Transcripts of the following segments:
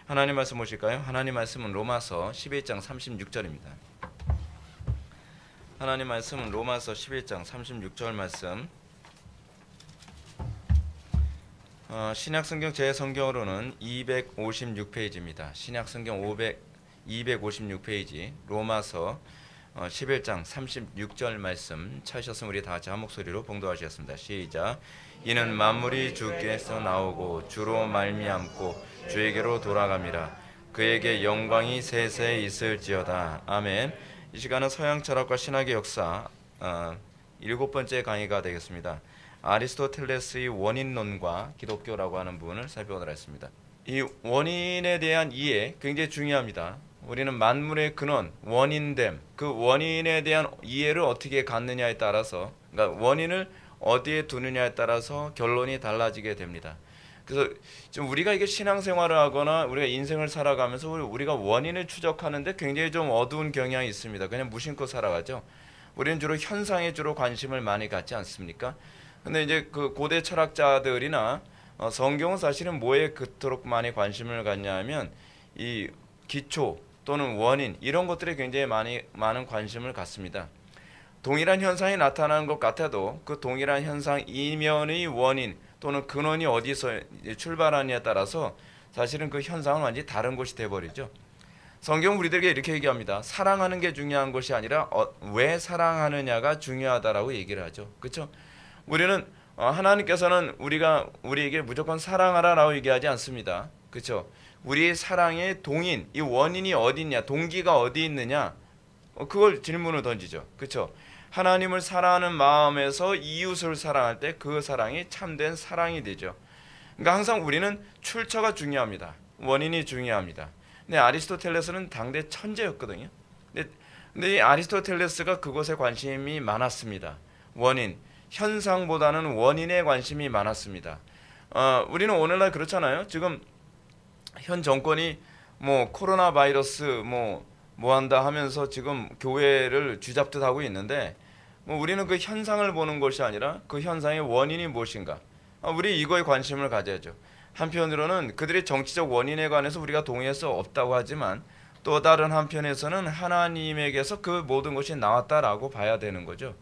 하나님 말씀 보실까요? 하나님 말씀은 로마서 11장 36절입니다. 하나님 말씀은 로마서 11장 36절 말씀. 신약성경 제 성경으로는 256페이지입니다. 신약성경 256페이지 로마서 11장 36절 말씀 찾으셨으면 우리 다 같이 한 목소리로 봉독하시겠습니다. 시작. 이는 만물이 주께서 나오고 주로 말미암고 주에게로 돌아갑니다. 그에게 영광이 세세 있을지어다. 아멘. 이 시간은 서양 철학과 신학의 역사 7번째 강의가 되겠습니다. 아리스토텔레스의 원인론과 기독교라고 하는 부분을 살펴보도록 하겠습니다. 이 원인에 대한 이해 굉장히 중요합니다. 우리는 만물의 근원, 원인됨, 그 원인에 대한 이해를 어떻게 갖느냐에 따라서, 그러니까 원인을 어디에 두느냐에 따라서 결론이 달라지게 됩니다. 그래서 좀 우리가 이게 신앙생활을 하거나 우리가 인생을 살아가면서 우리가 원인을 추적하는데 굉장히 좀 어두운 경향이 있습니다. 그냥 무심코 살아가죠. 우리는 주로 현상에 주로 관심을 많이 갖지 않습니까? 근데 이제 그 고대 철학자들이나 성경은 사실은 뭐에 그토록 많이 관심을 갖냐면 이 기초 또는 원인 이런 것들에 굉장히 많은 관심을 갖습니다. 동일한 현상이 나타나는 것 같아도 그 동일한 현상 이면의 원인 또는 근원이 어디서 출발하느냐에 따라서 사실은 그 현상은 완전히 다른 것이 돼버리죠. 성경은 우리들에게 이렇게 얘기합니다. 사랑하는 게 중요한 것이 아니라 왜 사랑하느냐가 중요하다라고 얘기를 하죠. 그렇죠? 우리는 하나님께서는 우리에게 무조건 사랑하라라고 얘기하지 않습니다. 그렇죠? 우리의 사랑의 동인, 이 원인이 어디 있냐, 동기가 어디 있느냐, 그걸 질문을 던지죠. 그렇죠? 하나님을 사랑하는 마음에서 이웃을 사랑할 때 그 사랑이 참된 사랑이 되죠. 그러니까 항상 우리는 출처가 중요합니다. 원인이 중요합니다. 근데 아리스토텔레스는 당대 천재였거든요. 근데 이 아리스토텔레스가 그것에 관심이 많았습니다. 원인, 현상보다는 원인에 관심이 많았습니다. 우리는 오늘날 그렇잖아요. 지금 현 정권이 뭐 코로나 바이러스 뭐 한다 하면서 지금 교회를 쥐잡듯 하고 있는데 우리는 그 현상을 보는 것이 아니라 그 현상의 원인이 무엇인가, 우리 이거에 관심을 가져야죠. 한편으로는 그들의 정치적 원인에 관해서 우리가 동의할 수 없다고 하지만 또 다른 한편에서는 하나님에게서 그 모든 것이 나왔다라고 봐야 되는 거죠.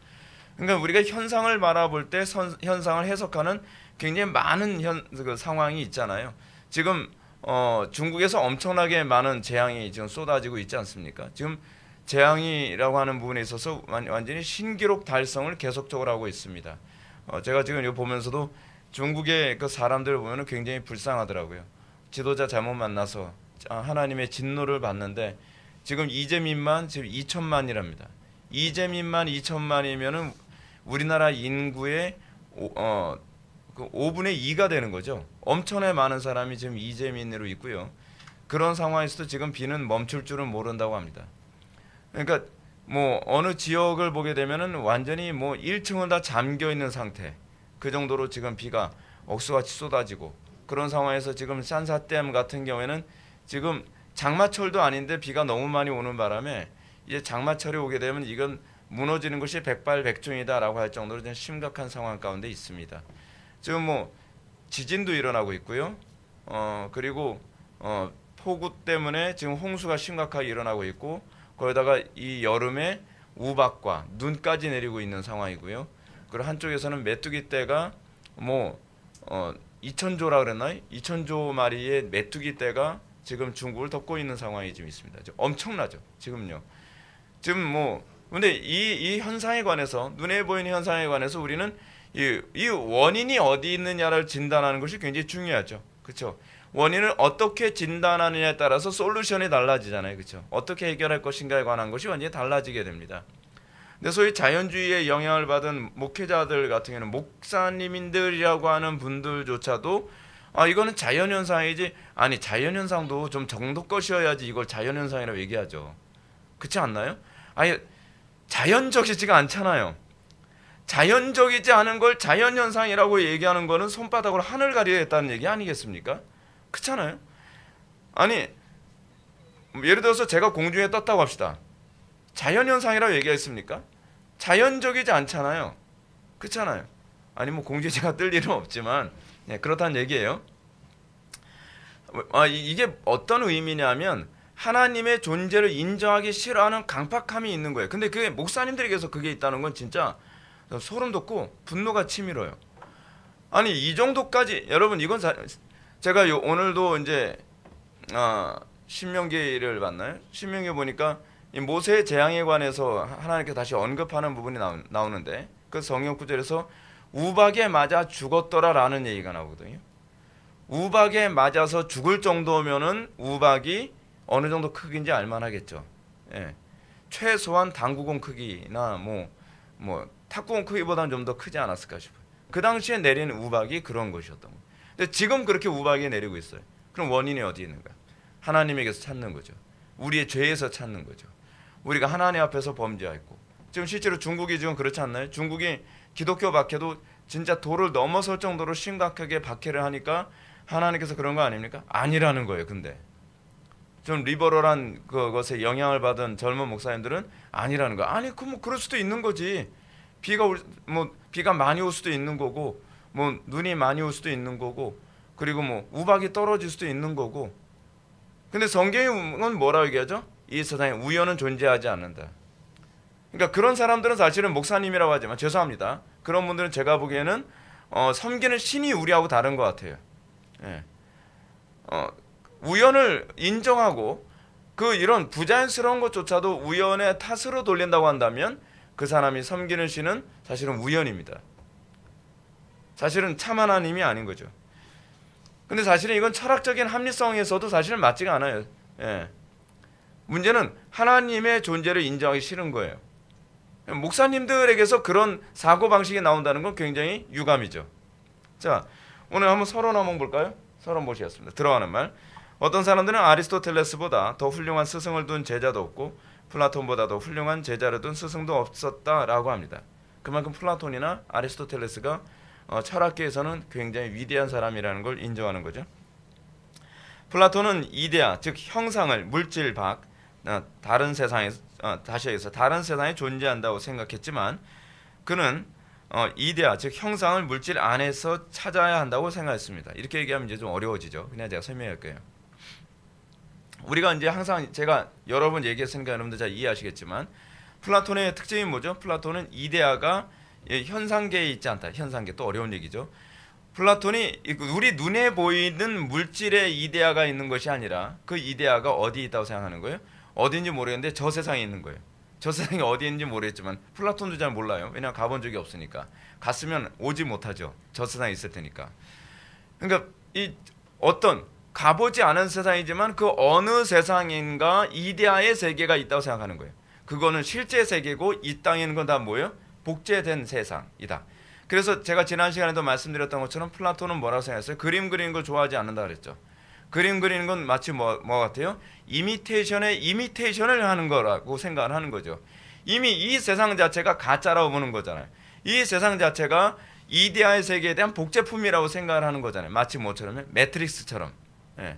그러니까 우리가 현상을 바라볼 때 현상을 해석하는 굉장히 많은 그 상황이 있잖아요. 지금 중국에서 엄청나게 많은 재앙이 지금 쏟아지고 있지 않습니까? 지금 재앙이라고 하는 부분에 있어서 완전히 신기록 달성을 계속적으로 하고 있습니다. 제가 지금 이거 보면서도 중국의 그 사람들을 보면 굉장히 불쌍하더라고요. 지도자 잘못 만나서 하나님의 진노를 받는데 지금 이재민만 지금 2천만이랍니다. 이재민만 2천만이면은 우리나라 인구의 5분의 2가 되는 거죠. 엄청나게 많은 사람이 지금 이재민으로 있고요. 그런 상황에서도 지금 비는 멈출 줄은 모른다고 합니다. 그러니까 뭐 어느 지역을 보게 되면은 완전히 뭐 1층은 다 잠겨 있는 상태. 그 정도로 지금 비가 억수같이 쏟아지고 그런 상황에서 지금 산사댐 같은 경우에는 지금 장마철도 아닌데 비가 너무 많이 오는 바람에 이제 장마철이 오게 되면 이건 무너지는 것이 백발백중이다라고 할 정도로 좀 심각한 상황 가운데 있습니다. 지금 뭐 지진도 일어나고 있고요. 그리고 폭우 때문에 지금 홍수가 심각하게 일어나고 있고 거기다가 이 여름에 우박과 눈까지 내리고 있는 상황이고요. 그리고 한쪽에서는 메뚜기 떼가 뭐 2,000조라 그랬나요? 2,000조 마리의 메뚜기 떼가 지금 중국을 덮고 있는 상황이 지금 있습니다. 엄청나죠. 지금요. 지금 뭐 근데 이 현상에 관해서 눈에 보이는 현상에 관해서 우리는 이 원인이 어디 있느냐를 진단하는 것이 굉장히 중요하죠. 그렇죠? 원인을 어떻게 진단하느냐에 따라서 솔루션이 달라지잖아요. 그렇죠? 어떻게 해결할 것인가에 관한 것이 완전히 달라지게 됩니다. 근데 소위 자연주의의 영향을 받은 목회자들 같은 경우는 목사님들이라고 하는 분들조차도 이거는 자연현상이지, 아니 자연현상도 좀 정도 것이어야지 이걸 자연현상이라고 얘기하죠. 그렇지 않나요? 아니 자연적이지가 않잖아요. 자연적이지 않은 걸 자연현상이라고 얘기하는 거는 손바닥으로 하늘 가리려 했다는 얘기 아니겠습니까? 그렇잖아요. 아니 예를 들어서 제가 공중에 떴다고 합시다. 자연현상이라고 얘기했습니까? 자연적이지 않잖아요. 그렇잖아요. 아니 뭐 공중에 제가 뜰 일은 없지만 그렇다는 얘기예요. 이게 어떤 의미냐면 하나님의 존재를 인정하기 싫어하는 강팍함이 있는 거예요. 근데 그게 목사님들에게서 그게 있다는 건 진짜 소름 돋고 분노가 치밀어요. 아니 이 정도까지 여러분 이건 제가 오늘도 이제 신명기를 봤나요? 신명기 보니까 이 모세의 재앙에 관해서 하나님께 다시 언급하는 부분이 나오는데 그 성경 구절에서 우박에 맞아 죽었더라라는 얘기가 나오거든요. 우박에 맞아서 죽을 정도면은 우박이 어느 정도 크기인지 알만하겠죠. 예. 최소한 당구공 크기나 뭐 탁구공 크기보다는 좀 더 크지 않았을까 싶어요. 그 당시에 내린 우박이 그런 것이었던 거예요. 근데 지금 그렇게 우박이 내리고 있어요. 그럼 원인이 어디 있는가? 하나님에게서 찾는 거죠. 우리의 죄에서 찾는 거죠. 우리가 하나님 앞에서 범죄했고 지금 실제로 중국이 지금 그렇지 않나요? 중국이 기독교 박해도 진짜 도를 넘어설 정도로 심각하게 박해를 하니까 하나님께서 그런 거 아닙니까? 아니라는 거예요. 근데 좀 리버럴한 그것에 영향을 받은 젊은 목사님들은 아니라는 거야. 아니 뭐 그럴 수도 있는 거지. 비가 많이 올 수도 있는 거고 뭐 눈이 많이 올 수도 있는 거고 그리고 뭐 우박이 떨어질 수도 있는 거고. 근데 성경은 뭐라고 얘기하죠? 이 세상에 우연은 존재하지 않는다. 그러니까 그런 사람들은 사실은 목사님이라고 하지만 죄송합니다. 그런 분들은 제가 보기에는 섬기는 신이 우리하고 다른 것 같아요. 예. 우연을 인정하고 그 이런 부자연스러운 것조차도 우연의 탓으로 돌린다고 한다면 그 사람이 섬기는 신은 사실은 우연입니다. 사실은 참 하나님이 아닌 거죠. 근데 사실은 이건 철학적인 합리성에서도 사실은 맞지가 않아요. 예. 문제는 하나님의 존재를 인정하기 싫은 거예요. 목사님들에게서 그런 사고방식이 나온다는 건 굉장히 유감이죠. 자, 오늘 한번 서론 한번 볼까요? 서론 보시겠습니다. 들어가는 말. 어떤 사람들은 아리스토텔레스보다 더 훌륭한 스승을 둔 제자도 없고 플라톤보다 더 훌륭한 제자를 둔 스승도 없었다라고 합니다. 그만큼 플라톤이나 아리스토텔레스가 철학계에서는 굉장히 위대한 사람이라는 걸 인정하는 거죠. 플라톤은 이데아, 즉 형상을 물질 밖 다른 세상에 다시 얘기해서 다른 세상에 존재한다고 생각했지만 그는 이데아, 즉 형상을 물질 안에서 찾아야 한다고 생각했습니다. 이렇게 얘기하면 이제 좀 어려워지죠. 그냥 제가 설명할 거예요. 우리가 이제 항상 제가 여러 번 얘기했으니까 여러분들 잘 이해하시겠지만 플라톤의 특징이 뭐죠? 플라톤은 이데아가 현상계에 있지 않다. 현상계 또 어려운 얘기죠. 플라톤이 우리 눈에 보이는 물질의 이데아가 있는 것이 아니라 그 이데아가 어디 있다고 생각하는 거예요? 어디인지 모르겠는데 저 세상에 있는 거예요. 저 세상이 어디 있는지 모르겠지만 플라톤도 잘 몰라요. 왜냐하면 가본 적이 없으니까. 갔으면 오지 못하죠. 저 세상에 있을 테니까. 그러니까 이 어떤 가보지 않은 세상이지만 그 어느 세상인가 이데아의 세계가 있다고 생각하는 거예요. 그거는 실제 세계고 이 땅에 있는 건 다 뭐예요? 복제된 세상이다. 그래서 제가 지난 시간에도 말씀드렸던 것처럼 플라톤은 뭐라고 생각했어요? 그림 그리는 걸 좋아하지 않는다 그랬죠. 그림 그리는 건 마치 뭐 같아요? 이미테이션의 이미테이션을 하는 거라고 생각을 하는 거죠. 이미 이 세상 자체가 가짜라고 보는 거잖아요. 이 세상 자체가 이데아의 세계에 대한 복제품이라고 생각을 하는 거잖아요. 마치 뭐처럼 매트릭스처럼. 예.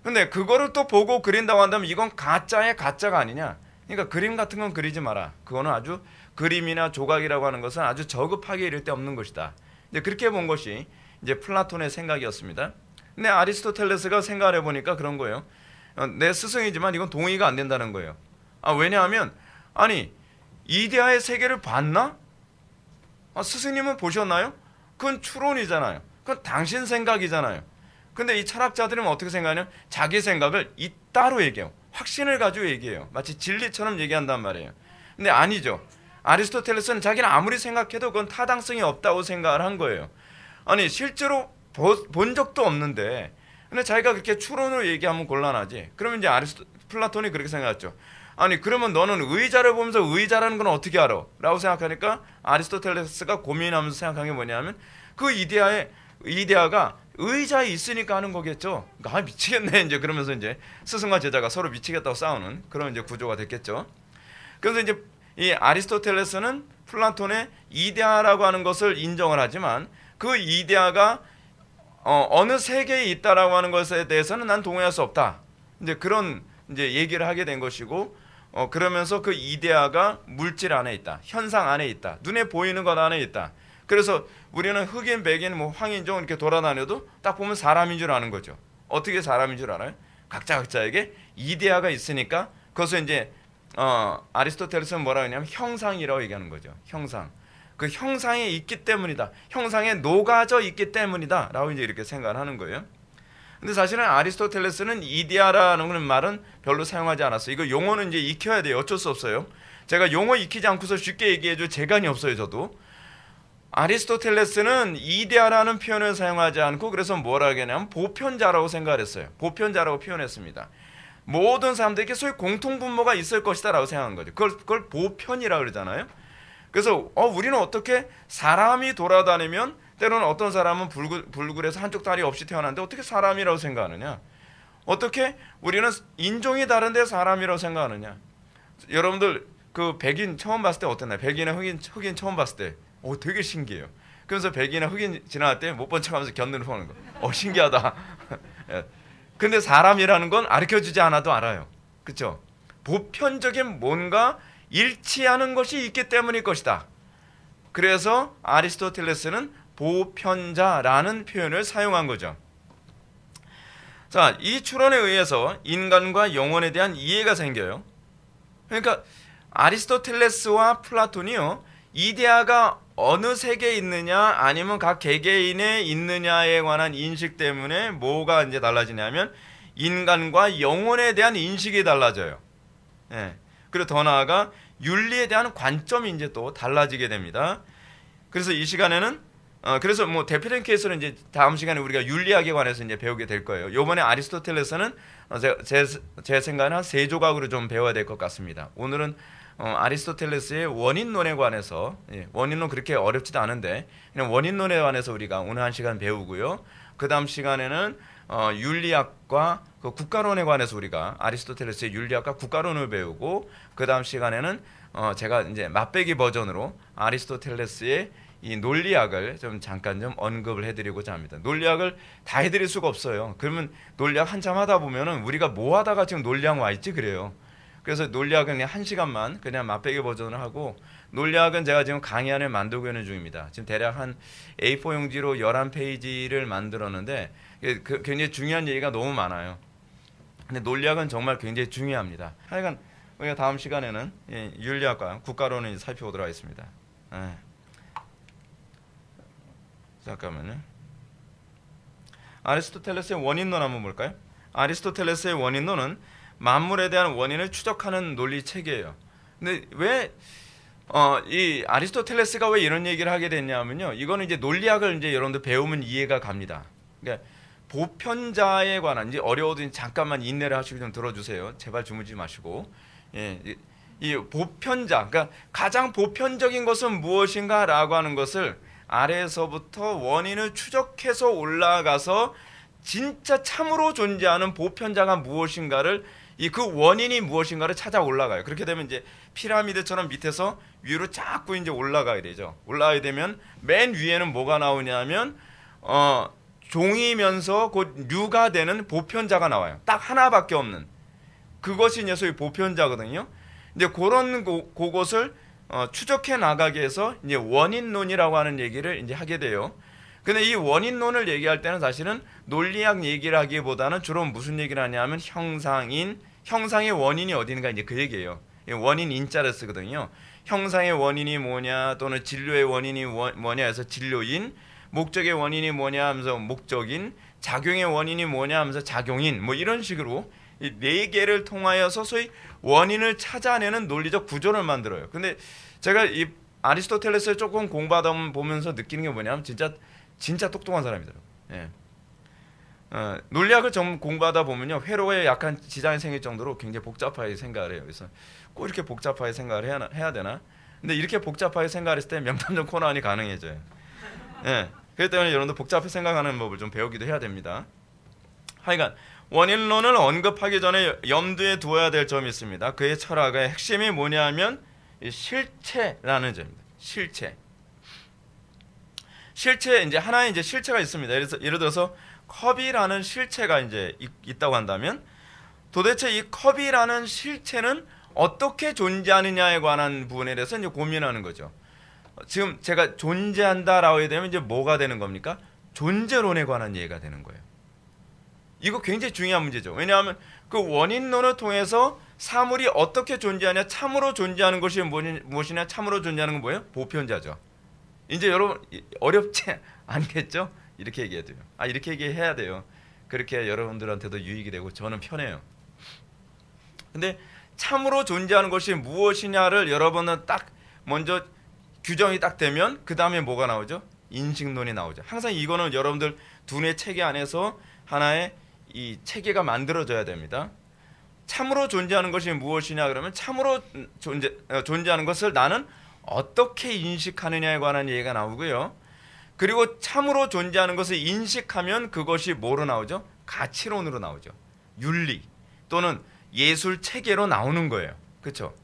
근데 그거를 또 보고 그린다고 한다면 이건 가짜의 가짜가 아니냐. 그러니까 그림 같은 건 그리지 마라. 그거는 아주 그림이나 조각이라고 하는 것은 아주 저급하게 이를 데 없는 것이다. 이제 그렇게 본 것이 이제 플라톤의 생각이었습니다. 근데 아리스토텔레스가 생각을 해보니까 그런 거예요. 내 스승이지만 이건 동의가 안 된다는 거예요. 왜냐하면 아니 이데아의 세계를 봤나? 스승님은 보셨나요? 그건 추론이잖아요. 그건 당신 생각이잖아요. 근데 이 철학자들은 어떻게 생각하냐면 자기 생각을 이따로 얘기해요. 확신을 가지고 얘기해요. 마치 진리처럼 얘기한단 말이에요. 근데 아니죠. 아리스토텔레스는 자기는 아무리 생각해도 그건 타당성이 없다고 생각을 한 거예요. 아니 실제로 본 적도 없는데 근데 자기가 그렇게 추론으로 얘기하면 곤란하지. 그러면 이제 플라톤이 그렇게 생각했죠. 아니 그러면 너는 의자를 보면서 의자라는 건 어떻게 알아? 라고 생각하니까 아리스토텔레스가 고민하면서 생각한 게 뭐냐면 그 이데아가 의자에 있으니까 하는 거겠죠. 그러니까 미치겠네 이제 그러면서 이제 스승과 제자가 서로 미치겠다고 싸우는 그런 이제 구조가 됐겠죠. 그래서 이제 이 아리스토텔레스는 플라톤의 이데아라고 하는 것을 인정을 하지만 그 이데아가 어느 세계에 있다라고 하는 것에 대해서는 난 동의할 수 없다. 이제 그런 이제 얘기를 하게 된 것이고 그러면서 그 이데아가 물질 안에 있다. 현상 안에 있다. 눈에 보이는 것 안에 있다. 그래서 우리는 흑인, 백인, 황인종 이렇게 돌아다녀도 딱 보면 사람인 줄 아는 거죠. 어떻게 사람인 줄 알아요? 각자에게 이데아가 있으니까 그것을 이제 아리스토텔레스는 뭐라고 하냐면 형상이라고 얘기하는 거죠. 형상. 그 형상에 있기 때문이다. 형상에 녹아져 있기 때문이다. 라고 이제 이렇게 생각을 하는 거예요. 근데 사실은 아리스토텔레스는 이데아라는 말은 별로 사용하지 않았어요. 이거 용어는 이제 익혀야 돼요. 어쩔 수 없어요. 제가 용어 익히지 않고서 쉽게 얘기해줄 재간이 없어요. 저도. 아리스토텔레스는 이데아라는 표현을 사용하지 않고 그래서 뭐라 하냐면 보편자라고 생각을 했어요. 보편자라고 표현했습니다. 모든 사람들에게 소위 공통분모가 있을 것이다 라고 생각한 거죠. 그걸 보편이라고 그러잖아요. 그래서 우리는 어떻게 사람이 돌아다니면 때로는 어떤 사람은 불굴에서 한쪽 다리 없이 태어났는데 어떻게 사람이라고 생각하느냐. 어떻게 우리는 인종이 다른데 사람이라고 생각하느냐. 여러분들 그 백인 처음 봤을 때 어땠나요? 백인이나 흑인 처음 봤을 때 되게 신기해요. 그래서 백인이나 흑인 지나갈 때 못 본 척하면서 견눈을 보는 거. 신기하다. 근데 사람이라는 건 가르쳐주지 않아도 알아요. 그렇죠? 보편적인 뭔가 일치하는 것이 있기 때문일 것이다. 그래서 아리스토텔레스는 보편자라는 표현을 사용한 거죠. 자, 이 추론에 의해서 인간과 영혼에 대한 이해가 생겨요. 그러니까 아리스토텔레스와 플라톤이요, 이데아가 어느 세계에 있느냐 아니면 각 개개인에 있느냐에 관한 인식 때문에 뭐가 이제 달라지냐면 인간과 영혼에 대한 인식이 달라져요. 예. 그리고 더 나아가 윤리에 대한 관점이 이제 또 달라지게 됩니다. 그래서 이 시간에는 그래서 뭐 대표적인 케이스는 이제 다음 시간에 우리가 윤리학에 관해서 이제 배우게 될 거예요. 이번에 아리스토텔레스는 제 생각에는 한 세 조각으로 좀 배워야 될 것 같습니다. 오늘은 아리스토텔레스의 원인론에 관해서, 원인론 그렇게 어렵지도 않은데 그냥 원인론에 관해서 우리가 오늘 한 시간 배우고요. 그 다음 시간에는 윤리학과 그 국가론에 관해서 우리가 아리스토텔레스의 윤리학과 국가론을 배우고, 그 다음 시간에는 제가 이제 맛배기 버전으로 아리스토텔레스의 이 논리학을 좀 잠깐 좀 언급을 해드리고자 합니다. 논리학을 다 해드릴 수가 없어요. 그러면 논리학 한참 하다 보면은 우리가 뭐 하다가 지금 논리학 와 있지 그래요. 그래서 논리학은 그냥 한 시간만 그냥 맛배기 버전을 하고, 논리학은 제가 지금 강의안을 만들고 있는 중입니다. 지금 대략 한 A4 용지로 11페이지를 만들었는데 굉장히 중요한 얘기가 너무 많아요. 근데 논리학은 정말 굉장히 중요합니다. 하여간 우리가 다음 시간에는 윤리학과 국가론을 살펴보도록 하겠습니다. 잠깐만요. 아리스토텔레스의 원인론 한번 볼까요? 아리스토텔레스의 원인론은 만물에 대한 원인을 추적하는 논리 체계예요. 근데 왜 이 아리스토텔레스가 왜 이런 얘기를 하게 됐냐면요, 이거는 이제 논리학을 이제 여러분들 배우면 이해가 갑니다. 그러니까 보편자에 관한, 이제 어려워도 잠깐만 인내를 하시고 좀 들어주세요. 제발 주무지 마시고. 이 보편자, 그러니까 가장 보편적인 것은 무엇인가라고 하는 것을 아래에서부터 원인을 추적해서 올라가서 진짜 참으로 존재하는 보편자가 무엇인가를, 그 원인이 무엇인가를 찾아 올라가요. 그렇게 되면 이제 피라미드처럼 밑에서 위로 자꾸 이제 올라가야 되죠. 올라가야 되면 맨 위에는 뭐가 나오냐면 종이면서 곧 류가 되는 보편자가 나와요. 딱 하나밖에 없는 그것이 이제 소위 보편자거든요. 이제 그런 그것을 추적해 나가기 위해서 이제 원인론이라고 하는 얘기를 이제 하게 돼요. 근데 이 원인론을 얘기할 때는 사실은 논리학 얘기를 하기보다는 주로 무슨 얘기를 하냐면 형상의 원인이 어딘가 이제 그 얘기예요. 원인 인자를 쓰거든요. 형상의 원인이 뭐냐, 또는 진료의 원인이 뭐냐 해서 진료인, 목적의 원인이 뭐냐 하면서 목적인, 작용의 원인이 뭐냐 하면서 작용인, 뭐 이런 식으로 이 네 개를 통하여서 소위 원인을 찾아내는 논리적 구조를 만들어요. 근데 제가 이 아리스토텔레스를 조금 공부하다 보면서 느끼는 게 뭐냐면 진짜 똑똑한 사람이더라고요. 논리학을 좀 공부하다 보면요, 회로에 약간 지장이 생길 정도로 굉장히 복잡하게 생각을 해요. 그래서 꼭 이렇게 복잡하게 생각을 해야 되나? 근데 이렇게 복잡하게 생각했을 때 명탐정 코난이 가능해져요. 그렇기 때문에 여러분들 복잡하게 생각하는 법을 좀 배우기도 해야 됩니다. 하여간 원인론을 언급하기 전에 염두에 두어야 될 점이 있습니다. 그의 철학의 핵심이 뭐냐면 실체라는 점입니다. 실체 이제 하나의 이제 실체가 있습니다. 예를 들어서 컵이라는 실체가 이제 있다고 한다면, 도대체 이 컵이라는 실체는 어떻게 존재하느냐에 관한 부분에 대해서 이제 고민하는 거죠. 지금 제가 존재한다라고 하게 되면 이제 뭐가 되는 겁니까? 존재론에 관한 얘기가 되는 거예요. 이거 굉장히 중요한 문제죠. 왜냐하면 그 원인론을 통해서 사물이 어떻게 존재하냐, 참으로 존재하는 것이 무엇이냐, 참으로 존재하는 건 뭐예요? 보편자죠. 이제 여러분 어렵지 않겠죠? 이렇게 얘기해야 돼요. 이렇게 얘기해야 돼요. 그렇게 여러분들한테도 유익이 되고 저는 편해요. 근데 참으로 존재하는 것이 무엇이냐를 여러분은 딱 먼저 규정이 딱 되면 그 다음에 뭐가 나오죠? 인식론이 나오죠. 항상 이거는 여러분들 두뇌 체계 안에서 하나의 이 체계가 만들어져야 됩니다. 참으로 존재하는 것이 무엇이냐 그러면 참으로 존재하는 것을 나는 어떻게 인식하느냐에 관한 얘기가 나오고요. 그리고 참으로 존재하는 것을 인식하면 그것이 뭐로 나오죠? 가치론으로 나오죠. 윤리 또는 예술 체계로 나오는 거예요. 그렇죠?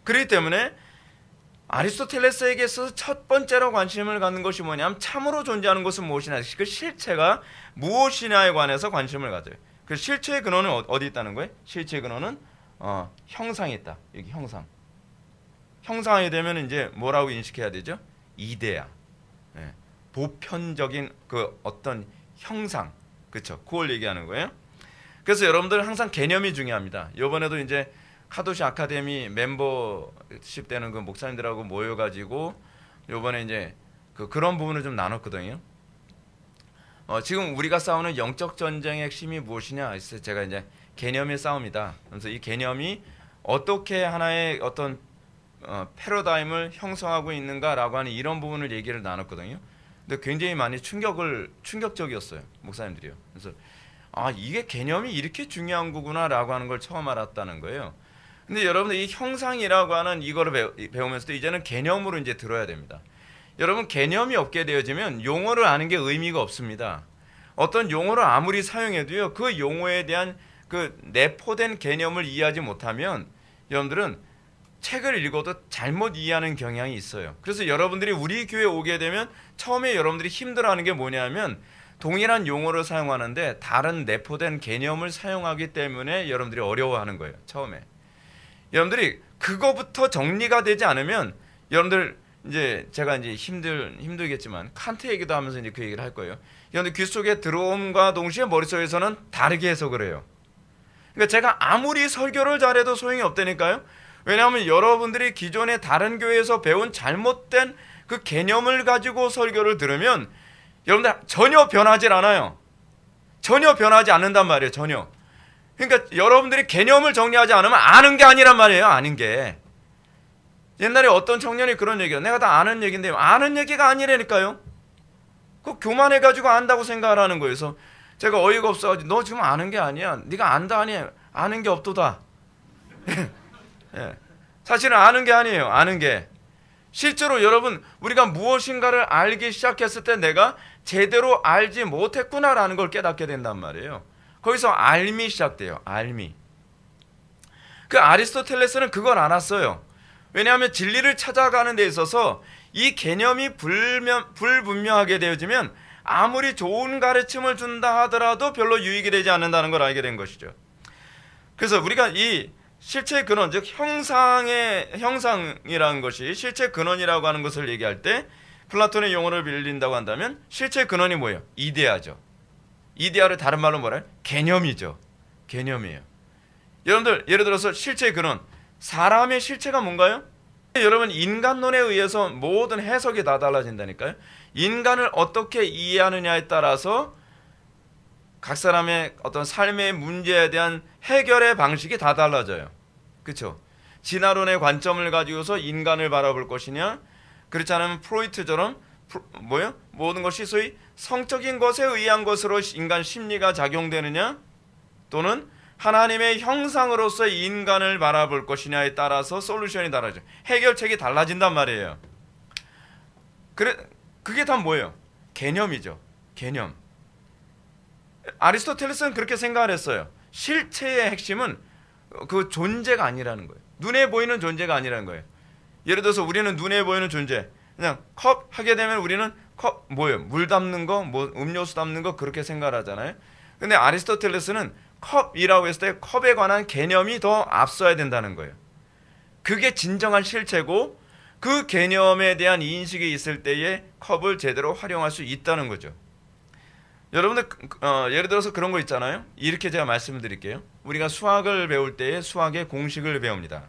그렇기 때문에 아리스토텔레스에게서 첫 번째로 관심을 갖는 것이 뭐냐면 참으로 존재하는 것은 무엇이냐, 그 실체가 무엇이냐에 관해서 관심을 가져요. 그 실체의 근원은 어디 있다는 거예요? 실체의 근원은 형상에 있다. 여기 형상. 형상이 되면 이제 뭐라고 인식해야 되죠? 이데아. 네. 보편적인 그 어떤 형상. 그렇죠? 그걸 얘기하는 거예요. 그래서 여러분들 항상 개념이 중요합니다. 이번에도 이제 카도시 아카데미 멤버십 되는 그 목사님들하고 모여가지고 이번에 이제 그런 부분을 좀 나눴거든요. 지금 우리가 싸우는 영적 전쟁의 핵심이 무엇이냐 했을 때 제가 이제 개념의 싸움이다. 그래서 이 개념이 어떻게 하나의 어떤 패러다임을 형성하고 있는가라고 하는 이런 부분을 얘기를 나눴거든요. 근데 굉장히 많이 충격적이었어요, 목사님들이요. 그래서 이게 개념이 이렇게 중요한 거구나라고 하는 걸 처음 알았다는 거예요. 근데 여러분들 이 형상이라고 하는 이거를 배우면서도 이제는 개념으로 이제 들어야 됩니다. 여러분 개념이 없게 되어지면 용어를 아는 게 의미가 없습니다. 어떤 용어를 아무리 사용해도요, 그 용어에 대한 그 내포된 개념을 이해하지 못하면 여러분들은 책을 읽어도 잘못 이해하는 경향이 있어요. 그래서 여러분들이 우리 교회에 오게 되면 처음에 여러분들이 힘들어하는 게 뭐냐면 동일한 용어를 사용하는데 다른 내포된 개념을 사용하기 때문에 여러분들이 어려워하는 거예요. 처음에 여러분들이 그거부터 정리가 되지 않으면 여러분들 이제 제가 이제 힘들겠지만 칸트 얘기도 하면서 이제 그 얘기를 할 거예요. 여러분들 귀 속에 들어옴과 동시에 머릿속에서는 다르게 해석을 해요. 그러니까 제가 아무리 설교를 잘해도 소용이 없다니까요. 왜냐하면 여러분들이 기존에 다른 교회에서 배운 잘못된 그 개념을 가지고 설교를 들으면 여러분들 전혀 변하지 않아요. 전혀 변하지 않는단 말이에요. 전혀. 그러니까 여러분들이 개념을 정리하지 않으면 아는 게 아니란 말이에요. 아는 게. 옛날에 어떤 청년이 그런 얘기예요. 내가 다 아는 얘기인데 아는 얘기가 아니라니까요. 그거 교만해가지고 안다고 생각을 하는 거예요. 그래서 제가 어이가 없어가지고 너 지금 아는 게 아니야. 네가 안다 아니 아는 게 없도다. 예. 사실은 아는 게 아니에요. 아는 게. 실제로 여러분 우리가 무엇인가를 알기 시작했을 때 내가 제대로 알지 못했구나라는 걸 깨닫게 된단 말이에요. 거기서 알미 시작돼요. 알미. 그 아리스토텔레스는 그걸 알았어요. 왜냐하면 진리를 찾아가는 데 있어서 이 개념이 불분명하게 되어지면 아무리 좋은 가르침을 준다 하더라도 별로 유익이 되지 않는다는 걸 알게 된 것이죠. 그래서 우리가 이 실체 근원, 즉 형상이라는 것이 실체 근원이라고 하는 것을 얘기할 때 플라톤의 용어를 빌린다고 한다면 실체 근원이 뭐예요? 이데아죠. 이데아를 다른 말로 뭐라 해요? 개념이죠. 개념이에요. 여러분들 예를 들어서 실체 근원, 사람의 실체가 뭔가요? 여러분 인간론에 의해서 모든 해석이 다 달라진다니까요. 인간을 어떻게 이해하느냐에 따라서 각 사람의 어떤 삶의 문제에 대한 해결의 방식이 다 달라져요. 그렇죠? 진화론의 관점을 가지고서 인간을 바라볼 것이냐, 그렇지 않으면 프로이트처럼 모든 것이 소위 성적인 것에 의한 것으로 인간 심리가 작용되느냐, 또는 하나님의 형상으로서 인간을 바라볼 것이냐에 따라서 솔루션이 달라져요. 해결책이 달라진단 말이에요. 그게 다 뭐예요? 개념이죠. 개념. 아리스토텔레스는 그렇게 생각을 했어요. 실체의 핵심은 그 존재가 아니라는 거예요. 눈에 보이는 존재가 아니라는 거예요. 예를 들어서 우리는 눈에 보이는 존재, 그냥 컵 하게 되면 우리는 컵 뭐예요? 물 담는 거, 뭐 음료수 담는 거 그렇게 생각을 하잖아요. 근데 아리스토텔레스는 컵이라고 했을 때 컵에 관한 개념이 더 앞서야 된다는 거예요. 그게 진정한 실체고 그 개념에 대한 인식이 있을 때에 컵을 제대로 활용할 수 있다는 거죠. 여러분들 예를 들어서 그런 거 있잖아요. 이렇게 제가 말씀을 드릴게요. 우리가 수학을 배울 때에 수학의 공식을 배웁니다.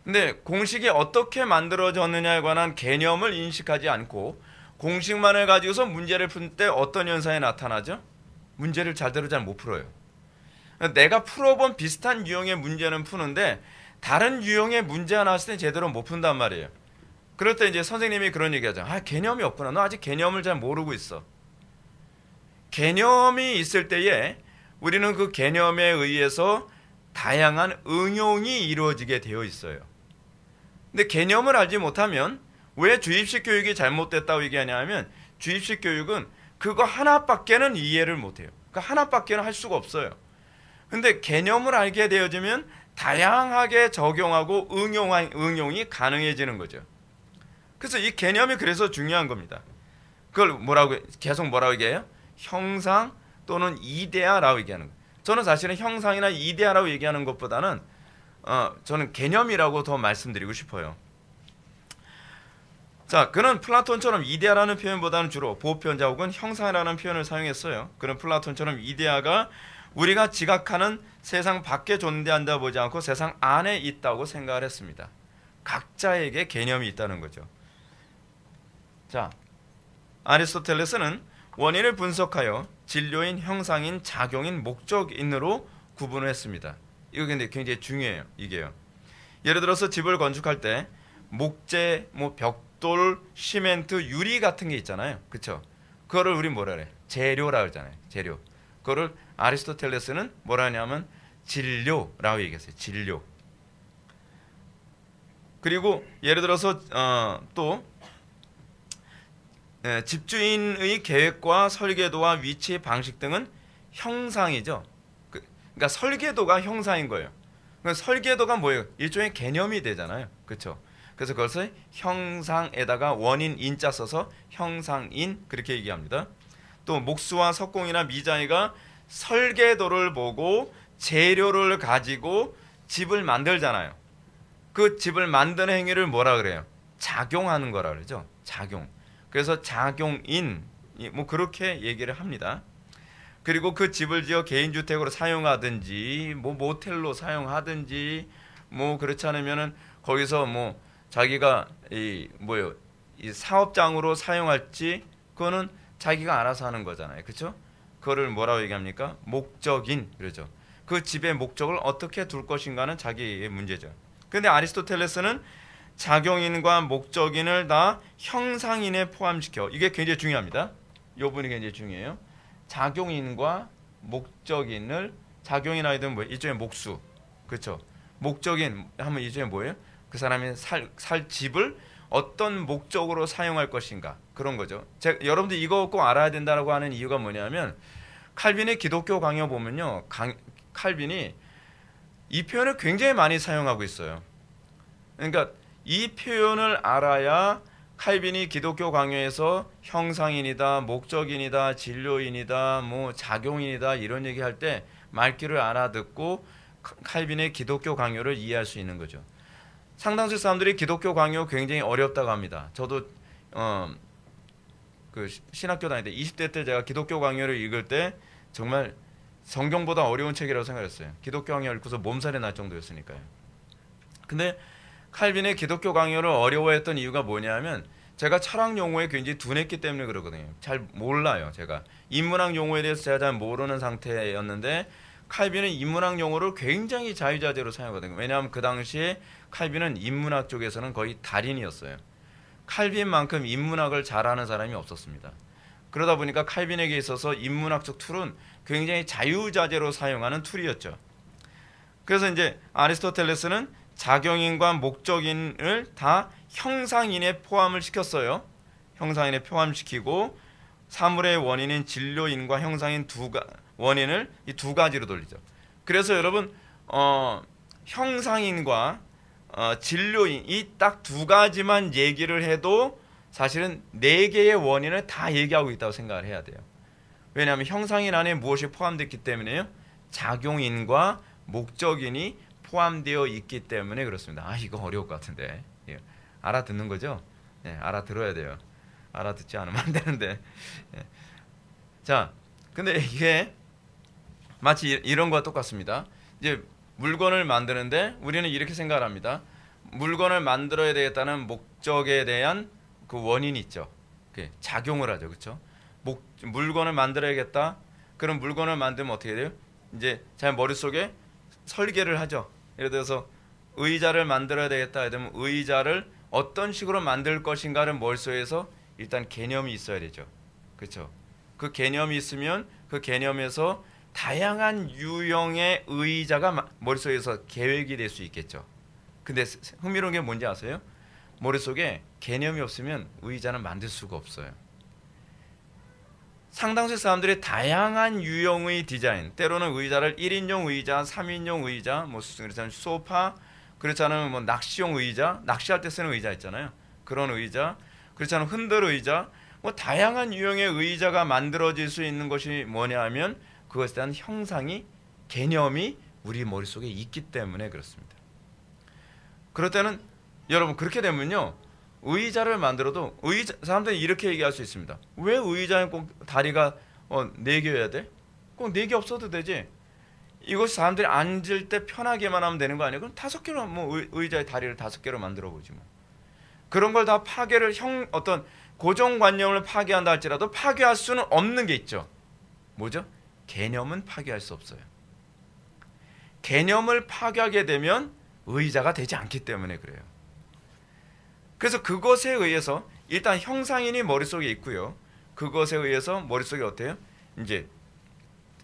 근데 공식이 어떻게 만들어졌느냐에 관한 개념을 인식하지 않고 공식만을 가지고서 문제를 풀 때 어떤 현상이 나타나죠? 문제를 제대로 잘 못 풀어요. 내가 풀어본 비슷한 유형의 문제는 푸는데 다른 유형의 문제가 나왔을 때 제대로 못 푼단 말이에요. 그럴 때 이제 선생님이 그런 얘기하죠. 개념이 없구나. 너 아직 개념을 잘 모르고 있어. 개념이 있을 때에 우리는 그 개념에 의해서 다양한 응용이 이루어지게 되어 있어요. 근데 개념을 알지 못하면 왜 주입식 교육이 잘못됐다고 얘기하냐 하면 주입식 교육은 그거 하나밖에는 이해를 못해요. 그 하나밖에는 할 수가 없어요. 근데 개념을 알게 되어지면 다양하게 적용하고 응용이 가능해지는 거죠. 그래서 이 개념이 그래서 중요한 겁니다. 그걸 계속 뭐라고 얘기해요? 형상 또는 이데아라고 얘기하는 거예요. 저는 사실은 형상이나 이데아라고 얘기하는 것보다는 저는 개념이라고 더 말씀드리고 싶어요. 자, 그는 플라톤처럼 이데아라는 표현보다는 주로 보편자 혹은 형상이라는 표현을 사용했어요. 그는 플라톤처럼 이데아가 우리가 지각하는 세상 밖에 존재한다 보지 않고 세상 안에 있다고 생각을 했습니다. 각자에게 개념이 있다는 거죠. 자, 아리스토텔레스는 원인을 분석하여 진료인, 형상인, 작용인, 목적인으로 구분을 했습니다. 이거 근데 굉장히 중요해요. 이게요. 예를 들어서 집을 건축할 때 목재, 벽돌, 시멘트, 유리 같은 게 있잖아요. 그렇죠? 그거를 우리 뭐라 그래? 재료라고 하잖아요. 재료. 그거를 아리스토텔레스는 뭐라 하냐면 진료라고 얘기했어요. 진료. 그리고 예를 들어서 또 집주인의 계획과 설계도와 위치, 방식 등은 형상이죠. 그러니까 설계도가 형상인 거예요. 그러니까 설계도가 뭐예요? 일종의 개념이 되잖아요. 그렇죠? 그래서 그것을 형상에다가 원인 인자 써서 형상인 그렇게 얘기합니다. 또 목수와 석공이나 미장이가 설계도를 보고 재료를 가지고 집을 만들잖아요. 그 집을 만드는 행위를 뭐라 그래요? 작용하는 거라 그러죠. 작용. 그래서 작용인 그렇게 얘기를 합니다. 그리고 그 집을 지어 개인주택으로 사용하든지 모텔로 사용하든지 그렇지 않으면은 거기서 자기가 이 사업장으로 사용할지 그거는 자기가 알아서 하는 거잖아요. 그렇죠? 그거를 뭐라고 얘기합니까? 목적인 그러죠. 그 집의 목적을 어떻게 둘 것인가는 자기의 문제죠. 그런데 아리스토텔레스는 작용인과 목적인을 다 형상인에 포함시켜. 이게 굉장히 중요합니다. 이 부분이 굉장히 중요해요. 작용인과 목적인을 작용인 아이들은 뭐예요? 일종의 목수. 그렇죠? 목적인 하면 일종의 뭐예요? 그 사람이 살 집을 어떤 목적으로 사용할 것인가 그런 거죠. 여러분들 이거 꼭 알아야 된다고 하는 이유가 뭐냐면 칼빈의 기독교 강요 보면요. 칼빈이 이 표현을 굉장히 많이 사용하고 있어요. 그러니까 이 표현을 알아야 칼빈이 기독교 강요에서 형상인이다, 목적인이다, 진료인이다, 작용인이다 이런 얘기할 때 말귀를 알아듣고 칼빈의 기독교 강요를 이해할 수 있는 거죠. 상당수 사람들이 기독교 강요 굉장히 어렵다고 합니다. 저도 그 신학교 다닐 때 20대 때 제가 기독교 강요를 읽을 때 정말 성경보다 어려운 책이라고 생각했어요. 기독교 강요 읽고서 몸살이 날 정도였으니까요. 근데 칼빈의 기독교 강요를 어려워했던 이유가 뭐냐면 제가 철학 용어에 굉장히 둔했기 때문에 그러거든요. 잘 몰라요. 제가 인문학 용어에 대해서 제가 잘 모르는 상태였는데 칼빈은 인문학 용어를 굉장히 자유자재로 사용하거든요. 왜냐하면 그 당시에 칼빈은 인문학 쪽에서는 거의 달인이었어요. 칼빈만큼 인문학을 잘하는 사람이 없었습니다. 그러다 보니까 칼빈에게 있어서 인문학적 툴은 굉장히 자유자재로 사용하는 툴이었죠. 그래서 이제 아리스토텔레스는 작용인과 목적인을 다 형상인에 포함을 시켰어요. 형상인에 포함시키고 사물의 원인인 진료인과 형상인 원인을 이 두 가지로 돌리죠. 그래서 여러분 형상인과 진료인 이 딱 두 가지만 얘기를 해도 사실은 네 개의 원인을 다 얘기하고 있다고 생각을 해야 돼요. 왜냐하면 형상인 안에 무엇이 포함됐기 때문에요. 작용인과 목적인이 포함되어 있기 때문에 그렇습니다. 이거 어려울 것 같은데 알아듣는 거죠? 알아들어야 돼요. 알아듣지 않으면 안 되는데 자, 근데 이게 마치 이런 거와 똑같습니다. 이제 물건을 만드는데 우리는 이렇게 생각을 합니다. 물건을 만들어야 되겠다는 목적에 대한 그 원인이 있죠. 작용을 하죠, 그렇죠? 물건을 만들어야겠다. 그럼 물건을 만들면 어떻게 돼요? 이제 제 머릿속에 설계를 하죠. 예를 들어서 의자를 만들어야 되겠다. 이러면 의자를 어떤 식으로 만들 것인가를 머릿속에서 일단 개념이 있어야 되죠. 그렇죠? 그 개념이 있으면 그 개념에서 다양한 유형의 의자가 머릿속에서 계획이 될 수 있겠죠. 근데 흥미로운 게 뭔지 아세요? 머릿속에 개념이 없으면 의자는 만들 수가 없어요. 상당수의 사람들이 다양한 유형의 디자인, 때로는 의자를 1인용 의자, 3인용 의자, 뭐 그렇잖아요, 소파, 그렇지 않으면 뭐 낚시용 의자, 낚시할 때 쓰는 의자 있잖아요. 그런 의자, 그렇지 않으면 흔들 의자, 뭐 다양한 유형의 의자가 만들어질 수 있는 것이 뭐냐 하면 그것에 대한 형상이, 개념이 우리 머릿속에 있기 때문에 그렇습니다. 그럴 때는 여러분 그렇게 되면요, 의자를 만들어도 사람들이 이렇게 얘기할 수 있습니다. 왜 의자에 꼭 다리가 4개여야 돼? 꼭 4개 없어도 되지. 이것이 사람들이 앉을 때 편하게만 하면 되는 거 아니에요? 그럼 5개로 뭐 의자의 다리를 5개로 만들어 보지 뭐. 그런 걸 다 파괴를 어떤 고정관념을 파괴한다 할지라도 파괴할 수는 없는 게 있죠. 뭐죠? 개념은 파괴할 수 없어요. 개념을 파괴하게 되면 의자가 되지 않기 때문에 그래요. 그래서 그것에 의해서 일단 형상인이 머릿속에 있고요. 그것에 의해서 머릿속에 어때요? 이제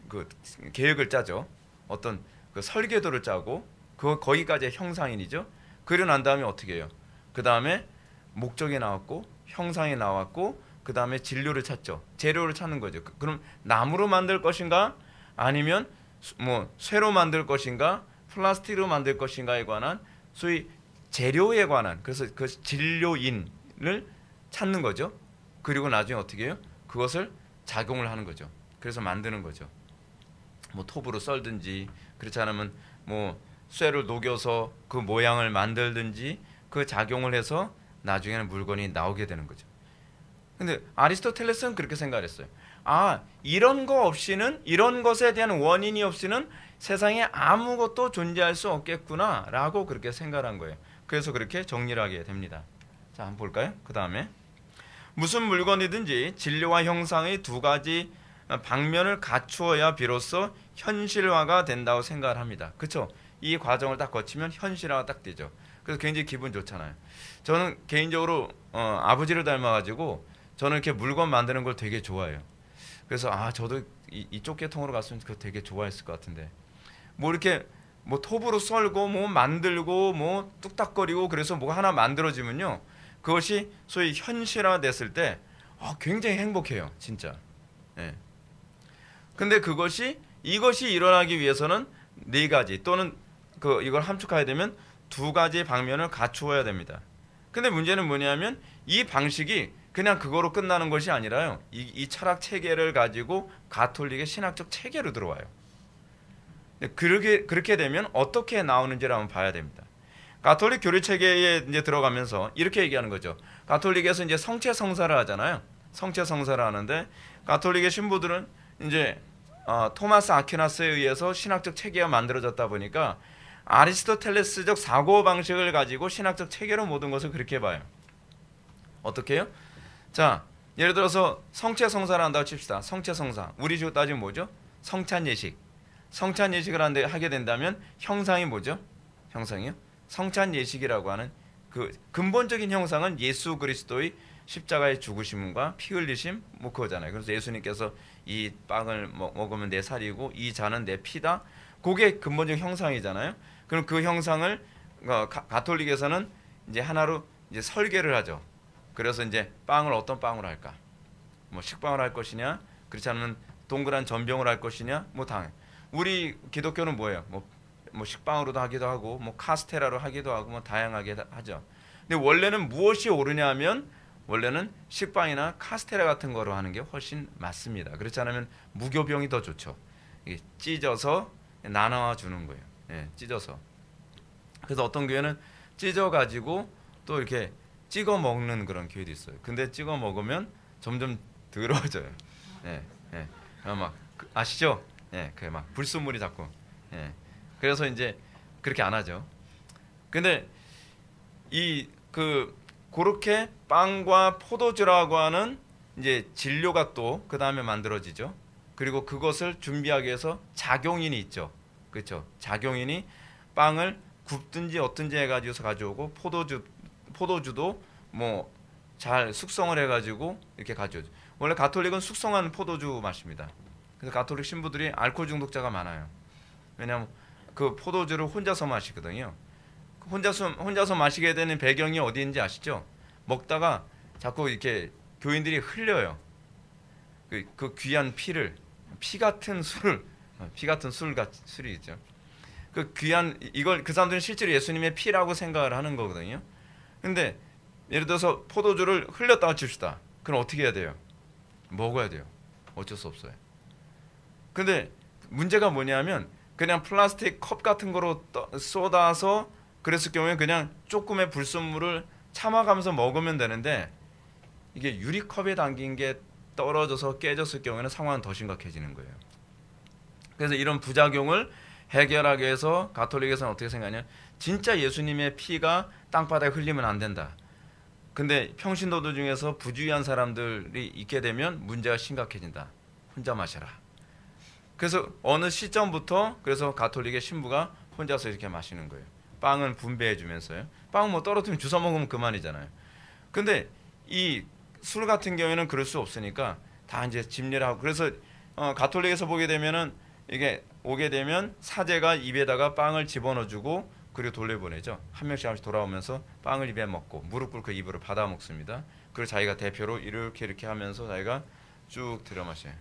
그 계획을 짜죠. 어떤 그 설계도를 짜고 거기까지의 형상인이죠. 그리고 난 다음에 어떻게 해요? 그 다음에 목적이 나왔고 형상이 나왔고 그 다음에 진료를 찾죠. 재료를 찾는 거죠. 그럼 나무로 만들 것인가 아니면 뭐 쇠로 만들 것인가 플라스틱으로 만들 것인가에 관한 소위 재료에 관한, 그래서 그 진료인을 찾는 거죠. 그리고 나중에 어떻게 해요? 그것을 작용을 하는 거죠. 그래서 만드는 거죠. 뭐 톱으로 썰든지 그렇지 않으면 뭐 쇠를 녹여서 그 모양을 만들든지 그 작용을 해서 나중에는 물건이 나오게 되는 거죠. 근데 아리스토텔레스는 그렇게 생각했어요. 이런 거 없이는, 이런 것에 대한 원인이 없이는 세상에 아무것도 존재할 수 없겠구나라고 그렇게 생각한 거예요. 그래서 그렇게 정리를 하게 됩니다. 자, 한번 볼까요? 그 다음에 무슨 물건이든지 진료와 형상의 두 가지 방면을 갖추어야 비로소 현실화가 된다고 생각을 합니다. 그렇죠? 이 과정을 딱 거치면 현실화가 딱 되죠. 그래서 굉장히 기분 좋잖아요. 저는 개인적으로 아버지를 닮아가지고 저는 이렇게 물건 만드는 걸 되게 좋아해요. 그래서 저도 이쪽 계통으로 갔으면 그거 되게 좋아했을 것 같은데, 뭐 이렇게 뭐 톱으로 썰고 뭐 만들고 뭐 뚝딱거리고 그래서 뭐가 하나 만들어지면요, 그것이 소위 현실화 됐을 때 굉장히 행복해요, 진짜. 예. 근데 이것이 일어나기 위해서는 4가지 또는 이걸 함축해야 되면 2가지 방면을 갖추어야 됩니다. 근데 문제는 뭐냐면 이 방식이 그냥 그거로 끝나는 것이 아니라요, 이 철학 체계를 가지고 가톨릭의 신학적 체계로 들어와요. 그렇게 되면 어떻게 나오는지를 한번 봐야 됩니다. 가톨릭 교리 체계에 이제 들어가면서 이렇게 얘기하는 거죠. 가톨릭에서 이제 성체 성사를 하잖아요. 성체 성사를 하는데 가톨릭의 신부들은 이제 토마스 아퀴나스에 의해서 신학적 체계가 만들어졌다 보니까 아리스토텔레스적 사고 방식을 가지고 신학적 체계로 모든 것을 그렇게 봐요. 어떻게 해요? 자, 예를 들어서 성체 성사를 한다고 칩시다. 성체 성사. 우리 식으로 따지면 뭐죠? 성찬 예식. 성찬 예식을 하게 된다면 형상이 뭐죠? 형상이요? 성찬 예식이라고 하는 그 근본적인 형상은 예수 그리스도의 십자가의 죽으심과 피 흘리심, 뭐 그거잖아요. 그래서 예수님께서 이 빵을 먹으면 내 살이고 이 잔은 내 피다. 그게 근본적 형상이잖아요. 그럼 그 형상을 가톨릭에서는 이제 하나로 이제 설계를 하죠. 그래서 이제 빵을 어떤 빵으로 할까? 뭐 식빵을 할 것이냐? 그렇지 않으면 동그란 전병을 할 것이냐? 뭐 당. 우리 기독교는 뭐예요? 뭐 식빵으로도 하기도 하고, 뭐 카스테라로 하기도 하고, 뭐 다양하게 하죠. 근데 원래는 무엇이 옳으냐면 원래는 식빵이나 카스테라 같은 거로 하는 게 훨씬 맞습니다. 그렇지 않으면 무교병이 더 좋죠. 이게 찢어서 나눠 주는 거예요. 예, 찢어서. 그래서 어떤 교회는 찢어 가지고 또 이렇게 찍어 먹는 그런 교회도 있어요. 근데 찍어 먹으면 점점 더러워져요. 예. 예, 막 아시죠? 예, 그 막 불순물이 자꾸. 예, 그래서 이제 그렇게 안 하죠. 근데 이 그렇게 빵과 포도주라고 하는 이제 진료가 또 그 다음에 만들어지죠. 그리고 그것을 준비하기 위해서 작용인이 있죠. 그렇죠? 작용인이 빵을 굽든지 어떤지 해가지고서 가져오고 포도주도 뭐 잘 숙성을 해가지고 이렇게 가져오죠. 원래 가톨릭은 숙성한 포도주 마십니다. 그래서 가톨릭 신부들이 알코올 중독자가 많아요. 왜냐하면 그 포도주를 혼자서 마시거든요. 혼자서 마시게 되는 배경이 어디인지 아시죠? 먹다가 자꾸 이렇게 교인들이 흘려요. 그 귀한 피를, 피 같은 술을, 술이 있죠. 그 귀한 이걸 그 사람들은 실제로 예수님의 피라고 생각을 하는 거거든요. 근데 예를 들어서 포도주를 흘렸다가 칩시다. 그럼 어떻게 해야 돼요? 먹어야 돼요. 어쩔 수 없어요. 근데 문제가 뭐냐면 그냥 플라스틱 컵 같은 거로 쏟아서 그랬을 경우에 그냥 조금의 불순물을 참아가면서 먹으면 되는데 이게 유리컵에 담긴 게 떨어져서 깨졌을 경우에는 상황은 더 심각해지는 거예요. 그래서 이런 부작용을 해결하기 위해서 가톨릭에서는 어떻게 생각하냐? 진짜 예수님의 피가 땅바닥에 흘리면 안 된다. 근데 평신도들 중에서 부주의한 사람들이 있게 되면 문제가 심각해진다. 혼자 마셔라. 그래서 어느 시점부터 그래서 가톨릭의 신부가 혼자서 이렇게 마시는 거예요. 빵은 분배해 주면서요. 빵 뭐 떨어뜨리면 주워 먹으면 그만이잖아요. 근데 이 술 같은 경우에는 그럴 수 없으니까 다 이제 집례를 하고 그래서 가톨릭에서 보게 되면은 이게 오게 되면 사제가 입에다가 빵을 집어넣어주고 그리고 돌려보내죠. 한 명씩 돌아오면서 빵을 입에 먹고 무릎 꿇고 입으로 받아 먹습니다. 그리고 자기가 대표로 이렇게 하면서 자기가 쭉 들여 마셔요.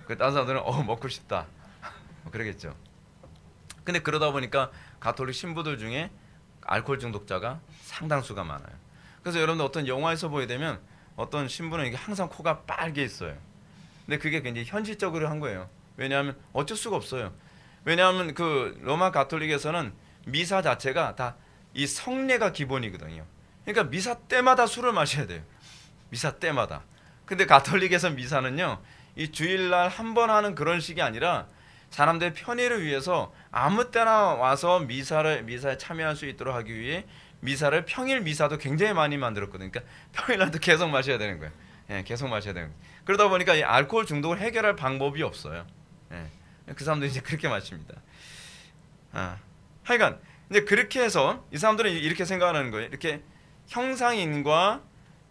그 다른 사람들은 먹고 싶다 그러겠죠. 근데 그러다 보니까 가톨릭 신부들 중에 알코올 중독자가 상당수가 많아요. 그래서 여러분들 어떤 영화에서 보게 되면 어떤 신부는 이게 항상 코가 빨개 있어요. 근데 그게 굉장히 현실적으로 한 거예요. 왜냐하면 어쩔 수가 없어요. 왜냐하면 그 로마 가톨릭에서는 미사 자체가 다 이 성례가 기본이거든요. 그러니까 미사 때마다 술을 마셔야 돼요. 미사 때마다. 근데 가톨릭에서 미사는요, 이 주일날 한 번 하는 그런 식이 아니라 사람들의 편의를 위해서 아무 때나 와서 미사에 참여할 수 있도록 하기 위해 미사를 평일 미사도 굉장히 많이 만들었거든요. 그러니까 평일날도 계속 마셔야 되는 거예요. 예, 계속 마셔야 되는 거예요. 그러다 보니까 이 알코올 중독을 해결할 방법이 없어요. 예, 그 사람들이 이제 그렇게 마십니다. 하여간 이제 그렇게 해서 이 사람들은 이렇게 생각하는 거예요. 이렇게 형상인과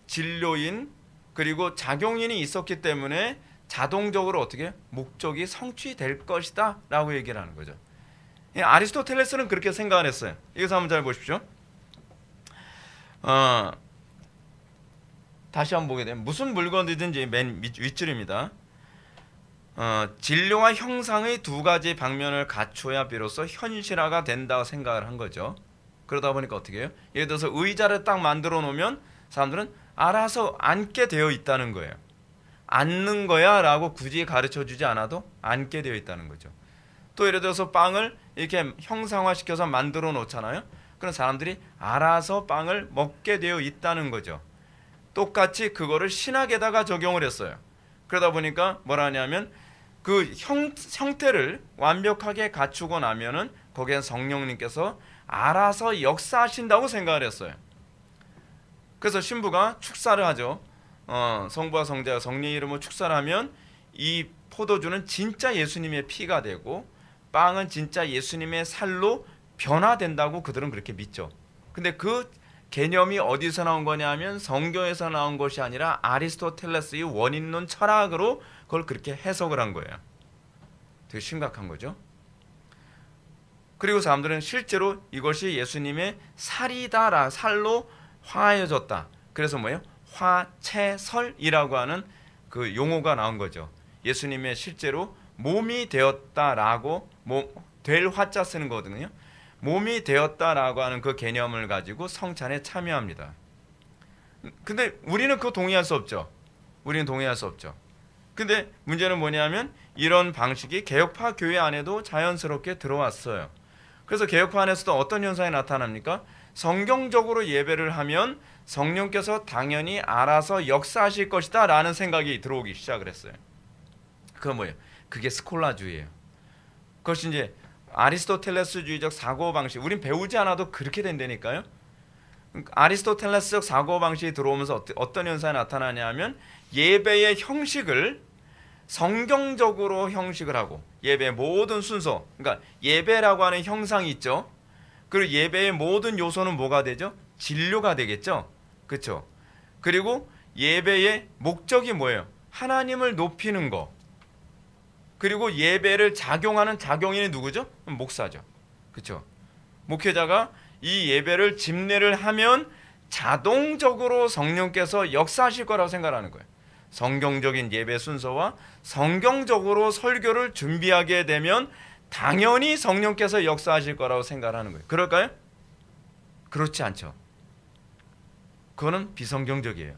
진료인 그리고 작용인이 있었기 때문에 자동적으로 어떻게 목적이 성취될 것이다 라고 얘기를 하는 거죠. 아리스토텔레스는 그렇게 생각을 했어요. 이것을 한번 잘 보십시오. 다시 한번 보게 되면 무슨 물건이든지 맨 윗줄입니다. 진료와 형상의 두 가지 방면을 갖춰야 비로소 현실화가 된다고 생각을 한 거죠. 그러다 보니까 어떻게 해요? 예를 들어서 의자를 딱 만들어 놓으면 사람들은 알아서 앉게 되어 있다는 거예요. 앉는 거야 라고 굳이 가르쳐 주지 않아도 앉게 되어 있다는 거죠. 또 예를 들어서 빵을 이렇게 형상화시켜서 만들어 놓잖아요. 그런 사람들이 알아서 빵을 먹게 되어 있다는 거죠. 똑같이 그거를 신학에다가 적용을 했어요. 그러다 보니까 뭐라 하냐면 그 형태를 완벽하게 갖추고 나면은 거기엔 성령님께서 알아서 역사하신다고 생각을 했어요. 그래서 신부가 축사를 하죠. 성부와 성자와 성령의 이름으로 축사를 하면 이 포도주는 진짜 예수님의 피가 되고 빵은 진짜 예수님의 살로 변화된다고 그들은 그렇게 믿죠. 근데 그 개념이 어디서 나온 거냐면 성경에서 나온 것이 아니라 아리스토텔레스의 원인론 철학으로 그걸 그렇게 해석을 한 거예요. 되게 심각한 거죠. 그리고 사람들은 실제로 이것이 예수님의 살이다라 살로 화해졌다. 그래서 뭐예요? 화채설이라고 하는 그 용어가 나온 거죠. 예수님의 실제로 몸이 되었다라고 될 화자 쓰는 거거든요. 몸이 되었다라고 하는 그 개념을 가지고 성찬에 참여합니다. 근데 우리는 그거 동의할 수 없죠. 우리는 동의할 수 없죠. 근데 문제는 뭐냐면 이런 방식이 개혁파 교회 안에도 자연스럽게 들어왔어요. 그래서 개혁파 안에서도 어떤 현상이 나타납니까? 성경적으로 예배를 하면 성령께서 당연히 알아서 역사하실 것이다 라는 생각이 들어오기 시작을 했어요. 그거 뭐예요? 그게 스콜라주의예요. 그것이 이제 아리스토텔레스주의적 사고 방식. 우린 배우지 않아도 그렇게 된다니까요. 아리스토텔레스적 사고 방식이 들어오면서 어떤 현상이 나타나냐면 예배의 형식을 성경적으로 형식을 하고 예배의 모든 순서, 그러니까 예배라고 하는 형상이 있죠. 그리고 예배의 모든 요소는 뭐가 되죠? 진료가 되겠죠. 그렇죠? 그리고 예배의 목적이 뭐예요? 하나님을 높이는 거. 그리고 예배를 작용하는 작용인이 누구죠? 목사죠. 그렇죠? 목회자가 이 예배를 집례를 하면 자동적으로 성령께서 역사하실 거라고 생각하는 거예요. 성경적인 예배 순서와 성경적으로 설교를 준비하게 되면 당연히 성령께서 역사하실 거라고 생각하는 거예요. 그럴까요? 그렇지 않죠. 그거는 비성경적이에요.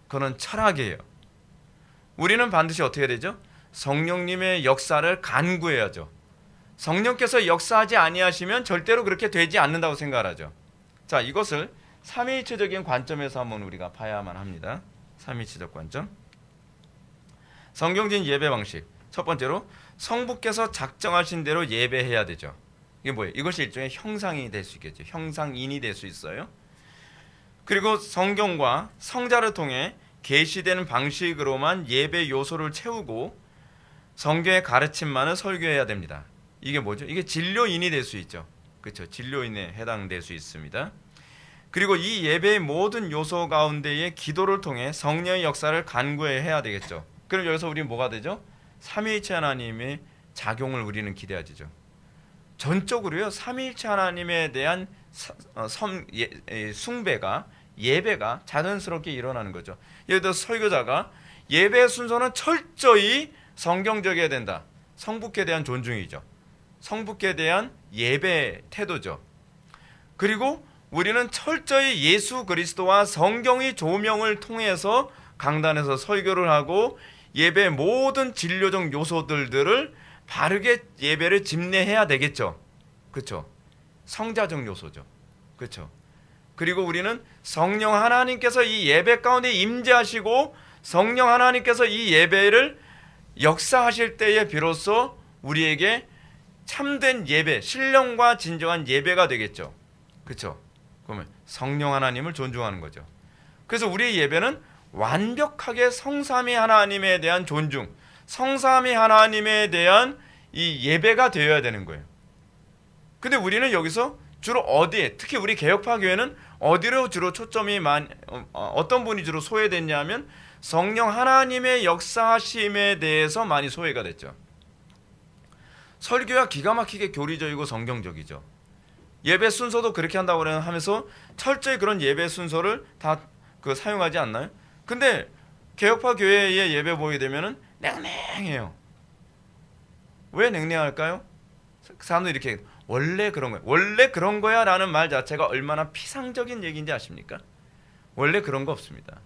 그거는 철학이에요. 우리는 반드시 어떻게 되죠? 성령님의 역사를 간구해야죠. 성령께서 역사하지 아니하시면 절대로 그렇게 되지 않는다고 생각하죠. 자, 이것을 삼위일체적인 관점에서 한번 우리가 봐야만 합니다. 삼위일체적 관점. 성경적인 예배 방식. 첫 번째로 성부께서 작정하신 대로 예배해야 되죠. 이게 뭐예요? 이것이 일종의 형상이 될 수 있겠죠. 형상인이 될 수 있어요. 그리고 성경과 성자를 통해 계시되는 방식으로만 예배 요소를 채우고 성경의 가르침만을 설교해야 됩니다. 이게 뭐죠? 이게 진료인이 될 수 있죠. 그렇죠? 진료인에 해당될 수 있습니다. 그리고 이 예배의 모든 요소 가운데에 기도를 통해 성령의 역사를 간구해야 되겠죠. 그럼 여기서 우리 뭐가 되죠? 삼위일체 하나님의 작용을 우리는 기대하죠. 전적으로요, 삼위일체 하나님에 대한 숭배가, 예배가 자연스럽게 일어나는 거죠. 예를 들어 설교자가 예배 순서는 철저히 성경적이어야 된다. 성부께 대한 존중이죠. 성부께 대한 예배 태도죠. 그리고 우리는 철저히 예수 그리스도와 성경의 조명을 통해서 강단에서 설교를 하고 예배의 모든 진료적 요소들을 바르게 예배를 집례해야 되겠죠. 그렇죠? 성자적 요소죠. 그렇죠? 그리고 우리는 성령 하나님께서 이 예배 가운데 임재하시고 성령 하나님께서 이 예배를 역사하실 때에 비로소 우리에게 참된 예배, 신령과 진정한 예배가 되겠죠. 그렇죠? 그러면 성령 하나님을 존중하는 거죠. 그래서 우리의 예배는 완벽하게 성삼위 하나님에 대한 존중, 성삼위 하나님에 대한 이 예배가 되어야 되는 거예요. 근데 우리는 여기서 주로 어디에, 특히 우리 개혁파 교회는 어디로 주로 초점이 어떤 분이 주로 소외됐냐면 성령 하나님의 역사하심에 대해서 많이 소외가 됐죠. 설교가 기가 막히게 교리적이고 성경적이죠. 예배 순서도 그렇게 한다고 하면서 철저히 그런 예배 순서를 다 사용하지 않나요? 근데 개혁파 교회의 예배 보게 되면은 냉랭해요. 왜 냉랭할까요? 사람들이 이렇게 원래 그런 거야. 원래 그런 거야 라는 말 자체가 얼마나 피상적인 얘기인지 아십니까? 원래 그런 거 없습니다.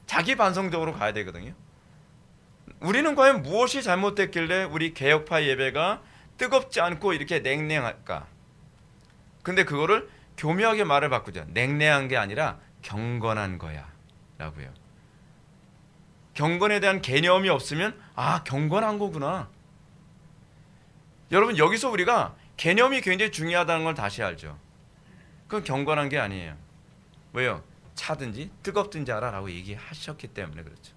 자기 반성적으로 가야 되거든요. 우리는 과연 무엇이 잘못됐길래 우리 개혁파 예배가 뜨겁지 않고 이렇게 냉랭할까? 근데 그거를 교묘하게 말을 바꾸죠. 냉랭한 게 아니라 경건한 거야 라고요. 경건에 대한 개념이 없으면 경건한 거구나. 여러분, 여기서 우리가 개념이 굉장히 중요하다는 걸 다시 알죠. 그건 경건한 게 아니에요. 왜요? 차든지 뜨겁든지 알아라고 얘기하셨기 때문에 그렇죠.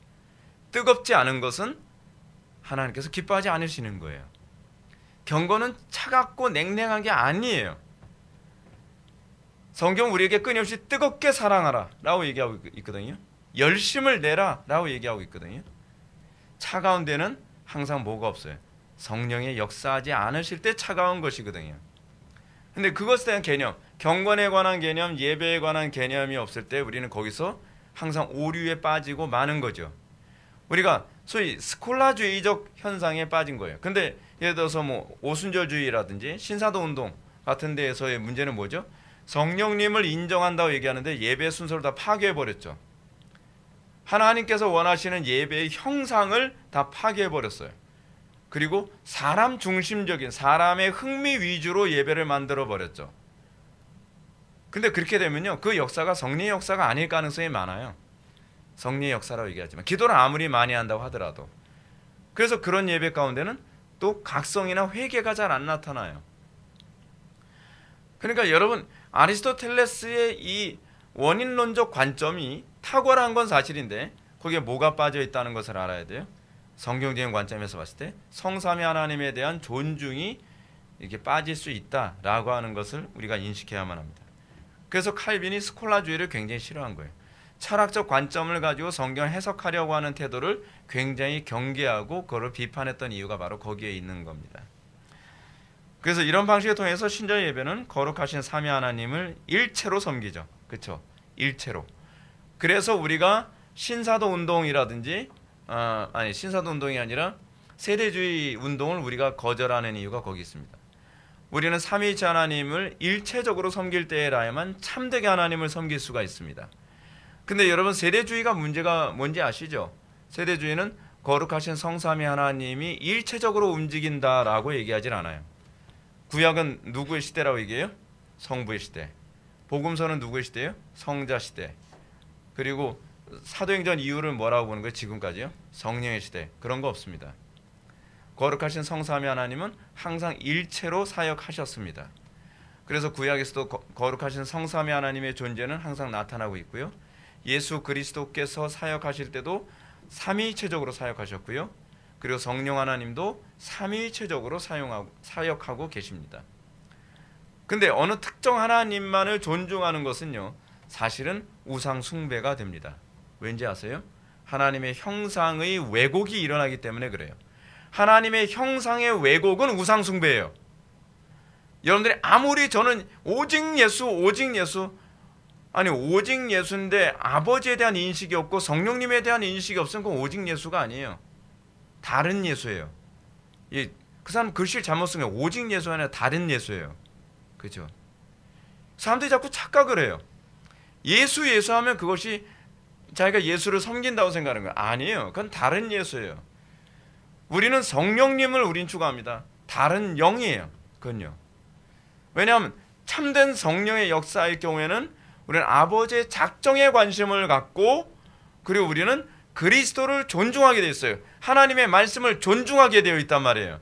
뜨겁지 않은 것은 하나님께서 기뻐하지 않으시는 거예요. 경건은 차갑고 냉랭한 게 아니에요. 성경 우리에게 끊임없이 뜨겁게 사랑하라 라고 얘기하고 있거든요. 열심을 내라 라고 얘기하고 있거든요. 차가운 데는 항상 뭐가 없어요? 성령의 역사하지 않으실 때 차가운 것이거든요. 근데 그것에 대한 개념, 경건에 관한 개념, 예배에 관한 개념이 없을 때 우리는 거기서 항상 오류에 빠지고 마는 거죠. 우리가 소위 스콜라주의적 현상에 빠진 거예요. 근데 예를 들어서 오순절주의라든지 신사도 운동 같은 데에서의 문제는 뭐죠? 성령님을 인정한다고 얘기하는데 예배 순서를 다 파괴해버렸죠. 하나님께서 원하시는 예배의 형상을 다 파괴해버렸어요. 그리고 사람 중심적인, 사람의 흥미 위주로 예배를 만들어버렸죠. 근데 그렇게 되면요, 그 역사가 성령의 역사가 아닐 가능성이 많아요. 성령의 역사라고 얘기하지만 기도를 아무리 많이 한다고 하더라도 그래서 그런 예배 가운데는 또 각성이나 회개가 잘 안 나타나요. 그러니까 여러분 아리스토텔레스의 이 원인론적 관점이 탁월한 건 사실인데 거기에 뭐가 빠져 있다는 것을 알아야 돼요. 성경적인 관점에서 봤을 때 성삼위 하나님에 대한 존중이 이렇게 빠질 수 있다라고 하는 것을 우리가 인식해야만 합니다. 그래서 칼빈이 스콜라주의를 굉장히 싫어한 거예요. 철학적 관점을 가지고 성경을 해석하려고 하는 태도를 굉장히 경계하고 그걸 비판했던 이유가 바로 거기에 있는 겁니다. 그래서 이런 방식을 통해서 신자 예배는 거룩하신 삼위 하나님을 일체로 섬기죠. 그렇죠? 일체로. 그래서 우리가 신사도 운동이라든지 신사도 운동이 아니라 세대주의 운동을 우리가 거절하는 이유가 거기 있습니다. 우리는 삼위일체 하나님을 일체적으로 섬길 때에라야만 참되게 하나님을 섬길 수가 있습니다. 근데 여러분 세대주의가 문제가 뭔지 아시죠? 세대주의는 거룩하신 성삼위 하나님이 일체적으로 움직인다라고 얘기하진 않아요. 구약은 누구의 시대라고 얘기해요? 성부의 시대. 복음서는 누구의 시대예요? 성자 시대. 그리고 사도행전 이후를 뭐라고 보는 거예요? 지금까지요? 성령의 시대. 그런 거 없습니다. 거룩하신 성삼위 하나님은 항상 일체로 사역하셨습니다. 그래서 구약에서도 거룩하신 성삼위 하나님의 존재는 항상 나타나고 있고요. 예수 그리스도께서 사역하실 때도 삼위일체적으로 사역하셨고요. 그리고 성령 하나님도 삼위일체적으로 사역하고 계십니다. 근데 어느 특정 하나님만을 존중하는 것은요, 사실은 우상 숭배가 됩니다. 왠지 아세요? 하나님의 형상의 왜곡이 일어나기 때문에 그래요. 하나님의 형상의 왜곡은 우상 숭배예요. 여러분들이 아무리 저는 오직 예수 아니 오직 예수인데 아버지에 대한 인식이 없고 성령님에 대한 인식이 없으면 그건 오직 예수가 아니에요. 다른 예수예요. 그 사람 글씨를 잘못 쓴 거예요. 오직 예수가 아니라 다른 예수예요. 그죠? 사람들이 자꾸 착각을 해요. 예수 하면 그것이 자기가 예수를 섬긴다고 생각하는 거예요. 아니에요. 그건 다른 예수예요. 우리는 성령님을 우린 추구합니다. 다른 영이에요. 그건요. 왜냐하면 참된 성령의 역사일 경우에는 우리는 아버지의 작정에 관심을 갖고 그리고 우리는 그리스도를 존중하게 되어 있어요. 하나님의 말씀을 존중하게 되어 있단 말이에요.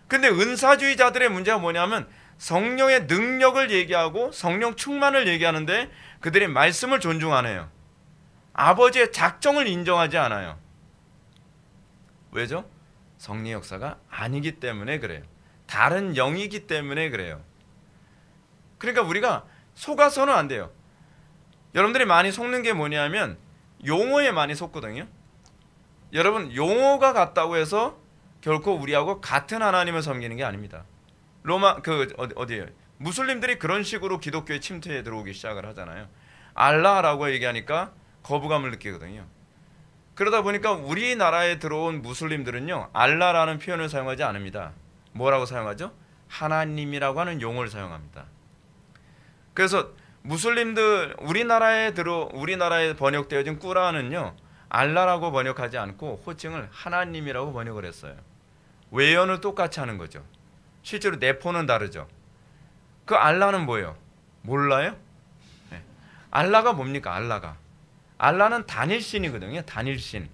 근데 은사주의자들의 문제가 뭐냐면 성령의 능력을 얘기하고 성령 충만을 얘기하는데 그들이 말씀을 존중 안 해요. 아버지의 작정을 인정하지 않아요. 왜죠? 성령의 역사가 아니기 때문에 그래요. 다른 영이기 때문에 그래요. 그러니까 우리가 속아서는 안 돼요. 여러분들이 많이 속는 게 뭐냐면 용어에 많이 속거든요. 여러분 용어가 같다고 해서 결코 우리하고 같은 하나님을 섬기는 게 아닙니다. 어디예요? 무슬림들이 그런 식으로 기독교의 침투에 들어오기 시작을 하잖아요. 알라라고 얘기하니까 거부감을 느끼거든요. 그러다 보니까 우리나라에 들어온 무슬림들은요, 알라라는 표현을 사용하지 않습니다. 뭐라고 사용하죠? 하나님이라고 하는 용어를 사용합니다. 그래서 무슬림들 우리나라에 번역되어진 꾸란은요, 알라라고 번역하지 않고 호칭을 하나님이라고 번역을 했어요. 외연을 똑같이 하는 거죠. 실제로 내포는 다르죠. 그 알라는 뭐예요? 몰라요? 네. 알라가 뭡니까? 알라는 단일신이거든요. 단일신.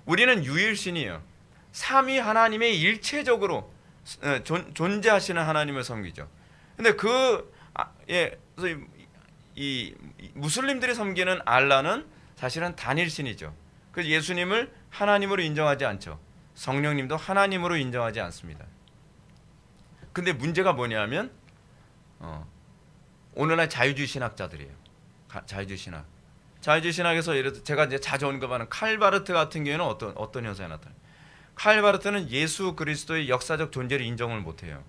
우리는 유일신이에요. 삼위 하나님의 일체적으로 존재하시는 하나님을 섬기죠. 근데 이 무슬림들이 섬기는 알라는 사실은 단일신이죠. 그래서 예수님을 하나님으로 인정하지 않죠. 성령님도 하나님으로 인정하지 않습니다. 근데 문제가 뭐냐면 오늘날 자유주의 신학자들이에요. 자유주의 신학에서 예를 들어 제가 이제 자주 언급하는 칼바르트 같은 경우에는 어떤 현상이 나타나요? 칼바르트는 예수 그리스도의 역사적 존재를 인정을 못해요.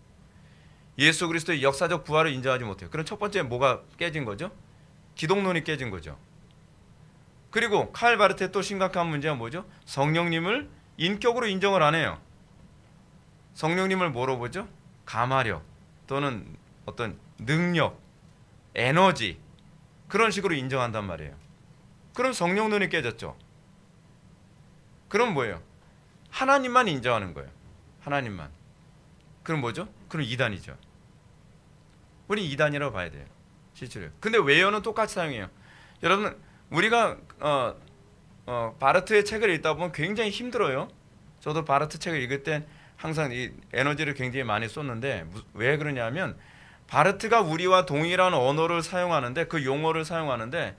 예수 그리스도의 역사적 부활을 인정하지 못해요. 그럼 첫 번째 뭐가 깨진 거죠? 기독론이 깨진 거죠. 그리고 칼바르트의 또 심각한 문제가 뭐죠? 성령님을 인격으로 인정을 안 해요. 성령님을 뭐로 보죠? 가마력 또는 어떤 능력, 에너지 그런 식으로 인정한단 말이에요. 그럼 성령론이 깨졌죠. 그럼 뭐예요? 하나님만 인정하는 거예요. 하나님만. 그럼 뭐죠? 그럼 이단이죠. 우리 이단이라고 봐야 돼요. 실제로. 근데 외연은 똑같이 사용해요. 여러분 우리가 바르트의 책을 읽다 보면 굉장히 힘들어요. 저도 바르트 책을 읽을 땐 항상 이 에너지를 굉장히 많이 쏟는데 왜 그러냐면 바르트가 우리와 동일한 언어를 사용하는데 그 용어를 사용하는데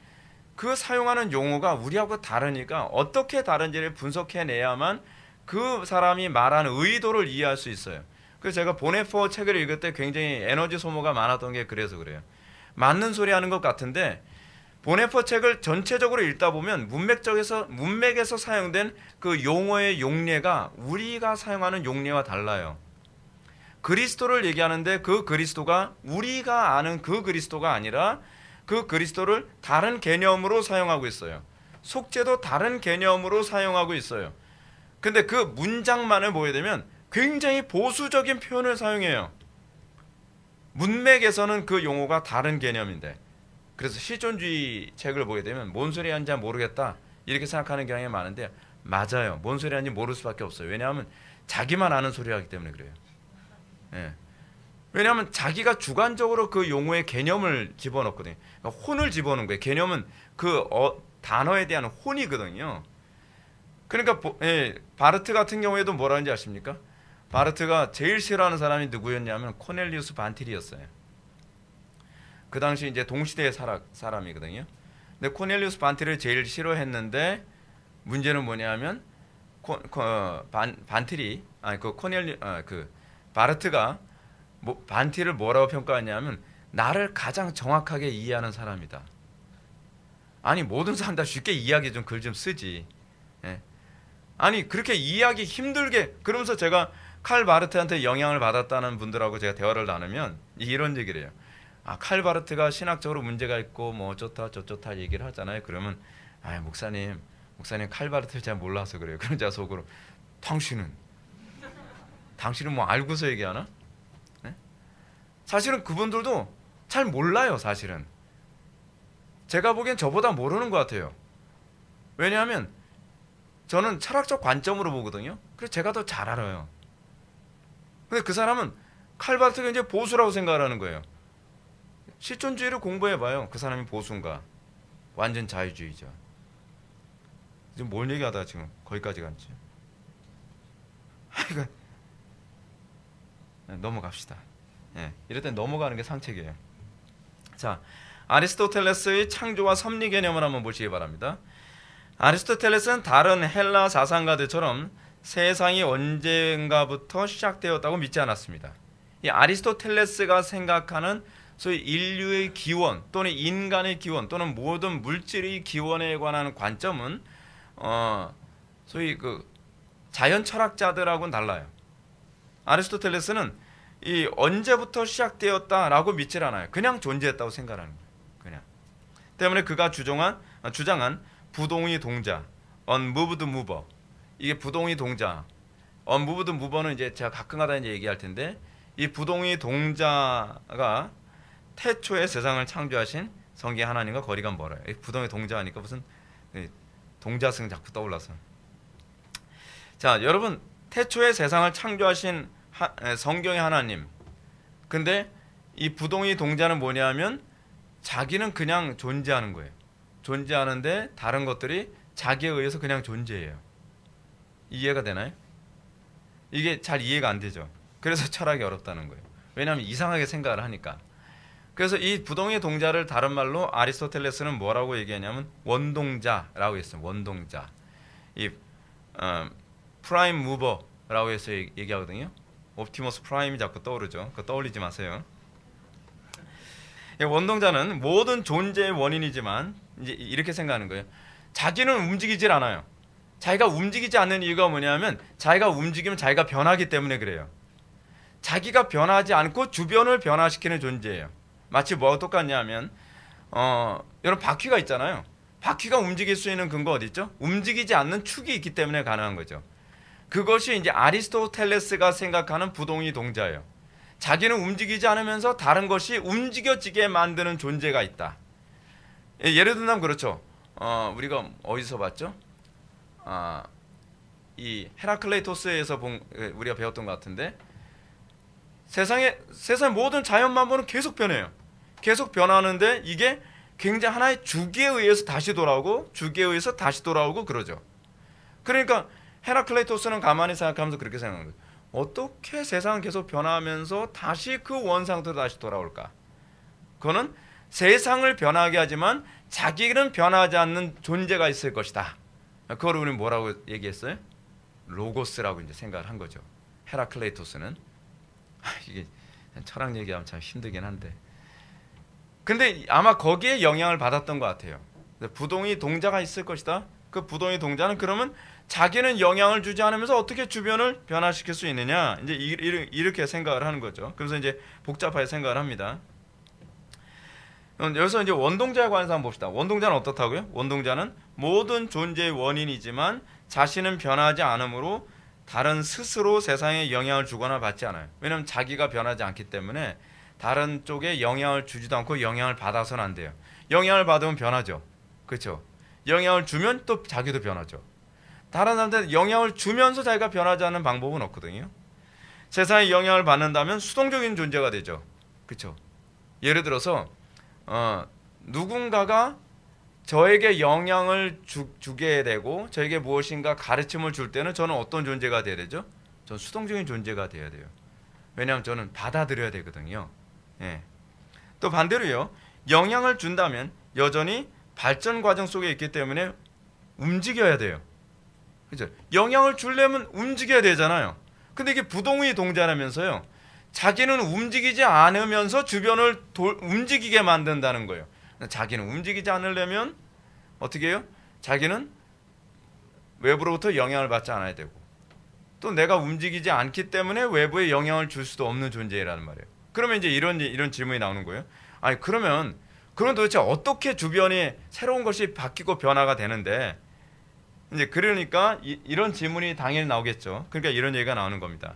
그 사용하는 용어가 우리하고 다르니까 어떻게 다른지를 분석해내야만 그 사람이 말하는 의도를 이해할 수 있어요. 그래서 제가 보네포 책을 읽을 때 굉장히 에너지 소모가 많았던 게 그래서 그래요. 맞는 소리 하는 것 같은데 보네포 책을 전체적으로 읽다 보면 문맥에서 사용된 그 용어의 용례가 우리가 사용하는 용례와 달라요. 그리스도를 얘기하는데 그 그리스도가 우리가 아는 그 그리스도가 아니라 그 그리스도를 다른 개념으로 사용하고 있어요. 속죄도 다른 개념으로 사용하고 있어요. 근데 그 문장만을 보게 되면 굉장히 보수적인 표현을 사용해요. 문맥에서는 그 용어가 다른 개념인데, 그래서 실존주의 책을 보게 되면 뭔 소리 하는지 모르겠다 이렇게 생각하는 경향이 많은데 맞아요. 뭔 소리 하는지 모를 수밖에 없어요. 왜냐하면 자기만 아는 소리를 하기 때문에 그래요. 예. 왜냐하면 자기가 주관적으로 그 용어의 개념을 집어넣거든요. 그러니까 혼을 집어넣는 거예요. 개념은 그 단어에 대한 혼이거든요. 그러니까 바르트 같은 경우에도 뭐라는지 아십니까? 바르트가 제일 싫어하는 사람이 누구였냐면 코넬리우스 반틸이었어요. 그 당시 이제 동시대의 사람이거든요. 근데 코넬리우스 반틸을 제일 싫어했는데 문제는 뭐냐면 바르트가 반틸을 뭐라고 평가하냐면 나를 가장 정확하게 이해하는 사람이다. 아니 모든 사람 다 쉽게 이해하기 좀 글 좀 쓰지. 예. 아니 그렇게 이해하기 힘들게 그러면서 제가 칼 바르트한테 영향을 받았다는 분들하고 제가 대화를 나누면 이런 얘기를 해요. 칼 바르트가 신학적으로 문제가 있고 뭐 어쩌다 저쩌다 얘기를 하잖아요. 그러면 목사님 칼 바르트를 잘 몰라서 그래요. 그런 자 속으로 당신은 뭐 알고서 얘기하나? 네? 사실은 그분들도 잘 몰라요. 사실은 제가 보기엔 저보다 모르는 것 같아요. 왜냐하면 저는 철학적 관점으로 보거든요. 그래서 제가 더 잘 알아요. 근데 그 사람은 칼 바르트가 이제 보수라고 생각하는 거예요. 실존주의를 공부해봐요. 그 사람이 보수인가? 완전 자유주의죠. 지금 뭘 얘기하다가 지금 거기까지 갔지? 넘어갑시다. 이럴 땐 넘어가는 게 상책이에요. 자, 아리스토텔레스의 창조와 섭리 개념을 한번 보시기 바랍니다. 아리스토텔레스는 다른 헬라 사상가들처럼 세상이 언젠가부터 시작되었다고 믿지 않았습니다. 이 아리스토텔레스가 생각하는 소위 인류의 기원 또는 인간의 기원 또는 모든 물질의 기원에 관한 관점은 소위 그 자연 철학자들하고는 달라요. 아리스토텔레스는 이 언제부터 시작되었다라고 믿질 않아요. 그냥 존재했다고 생각하는 거예요. 그냥. 때문에 그가 주장한 부동의 동자, unmoved mover. 이게 부동의 동자, unmoved mover는 이제 제가 가끔가다 이제 얘기할 텐데 이 부동의 동자가 태초에 세상을 창조하신 성계 하나님과 거리가 멀어요. 부동의 동자하니까 무슨 동자승 자꾸 떠올라서. 자, 여러분 태초에 세상을 창조하신 성경의 하나님. 근데 이 부동의 동자는 뭐냐면 자기는 그냥 존재하는 거예요. 존재하는데 다른 것들이 자기에 의해서 그냥 존재해요. 이해가 되나요? 이게 잘 이해가 안 되죠. 그래서 철학이 어렵다는 거예요. 왜냐하면 이상하게 생각을 하니까. 그래서 이 부동의 동자를 다른 말로 아리스토텔레스는 뭐라고 얘기하냐면 원동자라고 했어요. 원동자. 이 프라임 무버라고 해서 얘기하거든요. 옵티머스 프라임이 자꾸 떠오르죠. 그거 떠올리지 마세요. 원동자는 모든 존재의 원인이지만 이제 이렇게 생각하는 거예요. 자기는 움직이질 않아요. 자기가 움직이지 않는 이유가 뭐냐면 자기가 움직이면 자기가 변하기 때문에 그래요. 자기가 변하지 않고 주변을 변화시키는 존재예요. 마치 뭐가 똑같냐면 여러분 바퀴가 있잖아요. 바퀴가 움직일 수 있는 근거 어디 있죠? 움직이지 않는 축이 있기 때문에 가능한 거죠. 그것이 이제 아리스토텔레스가 생각하는 부동의 동자예요. 자기는 움직이지 않으면서 다른 것이 움직여지게 만드는 존재가 있다. 예를 들면 그렇죠. 우리가 어디서 봤죠? 이 헤라클레이토스에서 우리가 배웠던 것 같은데 세상 모든 자연 만물은 계속 변해요. 계속 변하는데 이게 굉장히 하나의 주기에 의해서 다시 돌아오고 주기에 의해서 다시 돌아오고 그러죠. 그러니까 헤라클레이토스는 가만히 생각하면서 그렇게 생각하는 거예요. 어떻게 세상은 계속 변화하면서 다시 그 원상태로 다시 돌아올까? 그거는 세상을 변하게 하지만 자기는 변하지 않는 존재가 있을 것이다. 그걸 우리는 뭐라고 얘기했어요? 로고스라고 이제 생각을 한 거죠. 헤라클레이토스는. 이게 철학 얘기하면 참 힘들긴 한데. 근데 아마 거기에 영향을 받았던 것 같아요. 부동의 동자가 있을 것이다. 그 부동의 동자는 그러면 자기는 영향을 주지 않으면서 어떻게 주변을 변화시킬 수 있느냐, 이제 이렇게 생각을 하는 거죠. 그래서 이제 복잡하게 생각을 합니다. 여기서 이제 원동자에 관해서 한번 봅시다. 원동자는 어떻다고요? 원동자는 모든 존재의 원인이지만 자신은 변하지 않으므로 다른 스스로 세상에 영향을 주거나 받지 않아요. 왜냐하면 자기가 변하지 않기 때문에 다른 쪽에 영향을 주지도 않고 영향을 받아서는 안 돼요. 영향을 받으면 변하죠. 그렇죠? 영향을 주면 또 자기도 변하죠. 다른 사람들은 영향을 주면서 자기가 변하지 않는 방법은 없거든요. 세상에 영향을 받는다면 수동적인 존재가 되죠. 그렇죠? 예를 들어서 누군가가 저에게 영향을 주게 되고 저에게 무엇인가 가르침을 줄 때는 저는 어떤 존재가 돼야 되죠? 저는 수동적인 존재가 돼야 돼요. 왜냐하면 저는 받아들여야 되거든요. 예. 또 반대로요. 영향을 준다면 여전히 발전 과정 속에 있기 때문에 움직여야 돼요. 그죠? 영향을 주려면 움직여야 되잖아요. 근데 이게 부동의 동자라면서요. 자기는 움직이지 않으면서 주변을 움직이게 만든다는 거예요. 자기는 움직이지 않으려면 어떻게 해요? 자기는 외부로부터 영향을 받지 않아야 되고 또 내가 움직이지 않기 때문에 외부에 영향을 줄 수도 없는 존재라는 말이에요. 그러면 이제 이런 질문이 나오는 거예요. 아니 그러면 도대체 어떻게 주변이 새로운 것이 바뀌고 변화가 되는데 이제 그러니까 이런 질문이 당연히 나오겠죠. 그러니까 이런 얘기가 나오는 겁니다.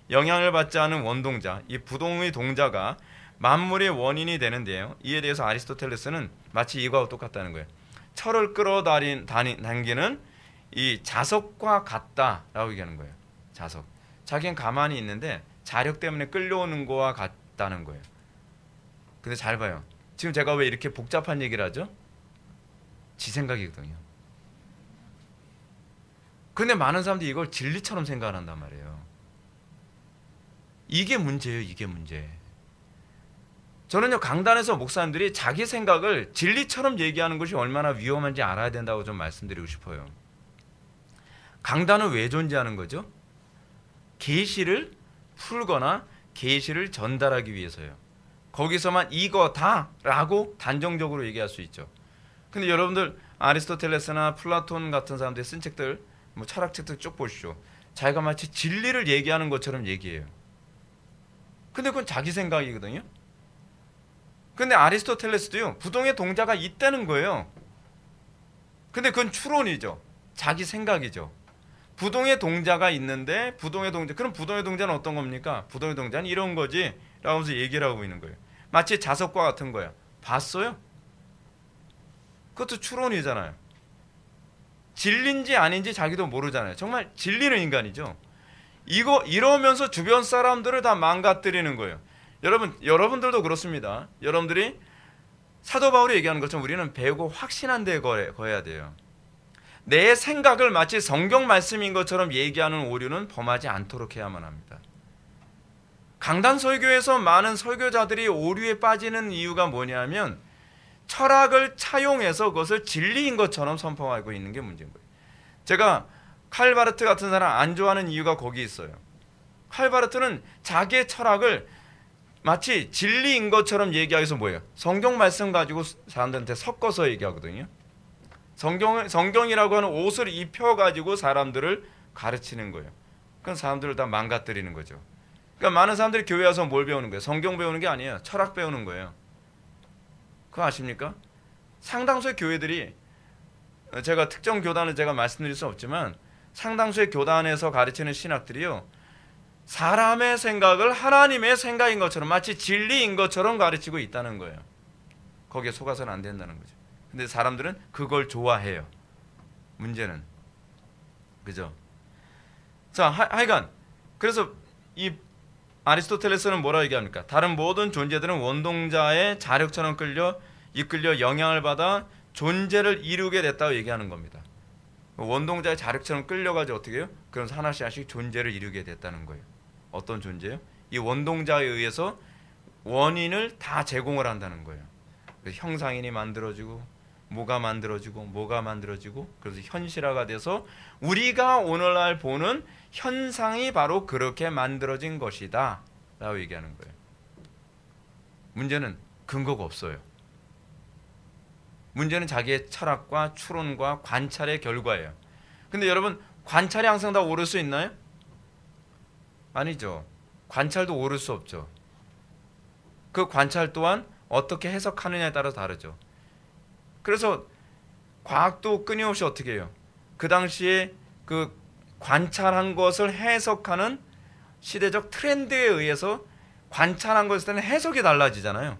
영향을 받지 않은 원동자, 이 부동의 동자가 만물의 원인이 되는데요. 이에 대해서 아리스토텔레스는 마치 이거하고 똑같다는 거예요. 철을 끌어당기는 이 자석과 같다라고 얘기하는 거예요. 자석. 자기는 가만히 있는데 자력 때문에 끌려오는 거와 같다는 거예요. 근데 잘 봐요. 지금 제가 왜 이렇게 복잡한 얘기를 하죠? 지 생각이거든요. 근데 많은 사람들이 이걸 진리처럼 생각을 한단 말이에요. 이게 문제예요. 이게 문제. 저는요 강단에서 목사님들이 자기 생각을 진리처럼 얘기하는 것이 얼마나 위험한지 알아야 된다고 좀 말씀드리고 싶어요. 강단은 왜 존재하는 거죠? 계시를 풀거나 계시를 전달하기 위해서요. 거기서만 이거다라고 단정적으로 얘기할 수 있죠. 근데 여러분들 아리스토텔레스나 플라톤 같은 사람들이 쓴 책들, 뭐 철학책들 쭉 보시죠. 자기가 마치 진리를 얘기하는 것처럼 얘기해요. 근데 그건 자기 생각이거든요. 근데 아리스토텔레스도요 부동의 동자가 있다는 거예요. 근데 그건 추론이죠. 자기 생각이죠. 부동의 동자가 있는데 부동의 동자, 그럼 부동의 동자는 어떤 겁니까? 부동의 동자는 이런 거지 라고 하면서 얘기를 하고 있는 거예요. 마치 자석과 같은 거야. 봤어요? 그것도 추론이잖아요. 진리인지 아닌지 자기도 모르잖아요. 정말 진리는 인간이죠. 이러면서 주변 사람들을 다 망가뜨리는 거예요. 여러분들도 그렇습니다. 여러분들이 사도 바울이 얘기하는 것처럼 우리는 배우고 확신한 데에 거해야 돼요. 내 생각을 마치 성경 말씀인 것처럼 얘기하는 오류는 범하지 않도록 해야만 합니다. 강단 설교에서 많은 설교자들이 오류에 빠지는 이유가 뭐냐면 철학을 차용해서 그것을 진리인 것처럼 선포하고 있는 게 문제인 거예요. 제가 칼바르트 같은 사람 안 좋아하는 이유가 거기 있어요. 칼바르트는 자기의 철학을 마치 진리인 것처럼 얘기하기 위해서 뭐예요? 성경 말씀 가지고 사람들한테 섞어서 얘기하거든요. 성경이라고 하는 옷을 입혀가지고 사람들을 가르치는 거예요. 그건 사람들을 다 망가뜨리는 거죠. 그러니까 많은 사람들이 교회 와서 뭘 배우는 거예요? 성경 배우는 게 아니에요. 철학 배우는 거예요. 그거 아십니까? 상당수의 교회들이, 제가 특정 교단을 제가 말씀드릴 수 없지만 상당수의 교단에서 가르치는 신학들이요, 사람의 생각을 하나님의 생각인 것처럼 마치 진리인 것처럼 가르치고 있다는 거예요. 거기에 속아서는 안 된다는 거죠. 근데 사람들은 그걸 좋아해요. 문제는 그죠? 자, 하여간 그래서 이 아리스토텔레스는 뭐라 얘기합니까? 다른 모든 존재들은 원동자의 자력처럼 끌려 이끌려 영향을 받아 존재를 이루게 됐다고 얘기하는 겁니다. 원동자의 자력처럼 끌려가지고 어떻게 해요? 그러면서 하나씩 하나씩 존재를 이루게 됐다는 거예요. 어떤 존재요? 이 원동자에 의해서 원인을 다 제공을 한다는 거예요. 그래서 형상인이 만들어지고 뭐가 만들어지고 그래서 현실화가 돼서 우리가 오늘날 보는 현상이 바로 그렇게 만들어진 것이다 라고 얘기하는 거예요. 문제는 근거가 없어요. 문제는 자기의 철학과 추론과 관찰의 결과예요. 근데 여러분, 관찰이 항상 다 옳을 수 있나요? 아니죠. 관찰도 옳을 수 없죠. 그 관찰 또한 어떻게 해석하느냐에 따라 다르죠. 그래서 과학도 끊임없이 어떻게 해요? 그 당시에 그 관찰한 것을 해석하는 시대적 트렌드에 의해서 관찰한 것에 대한 해석이 달라지잖아요.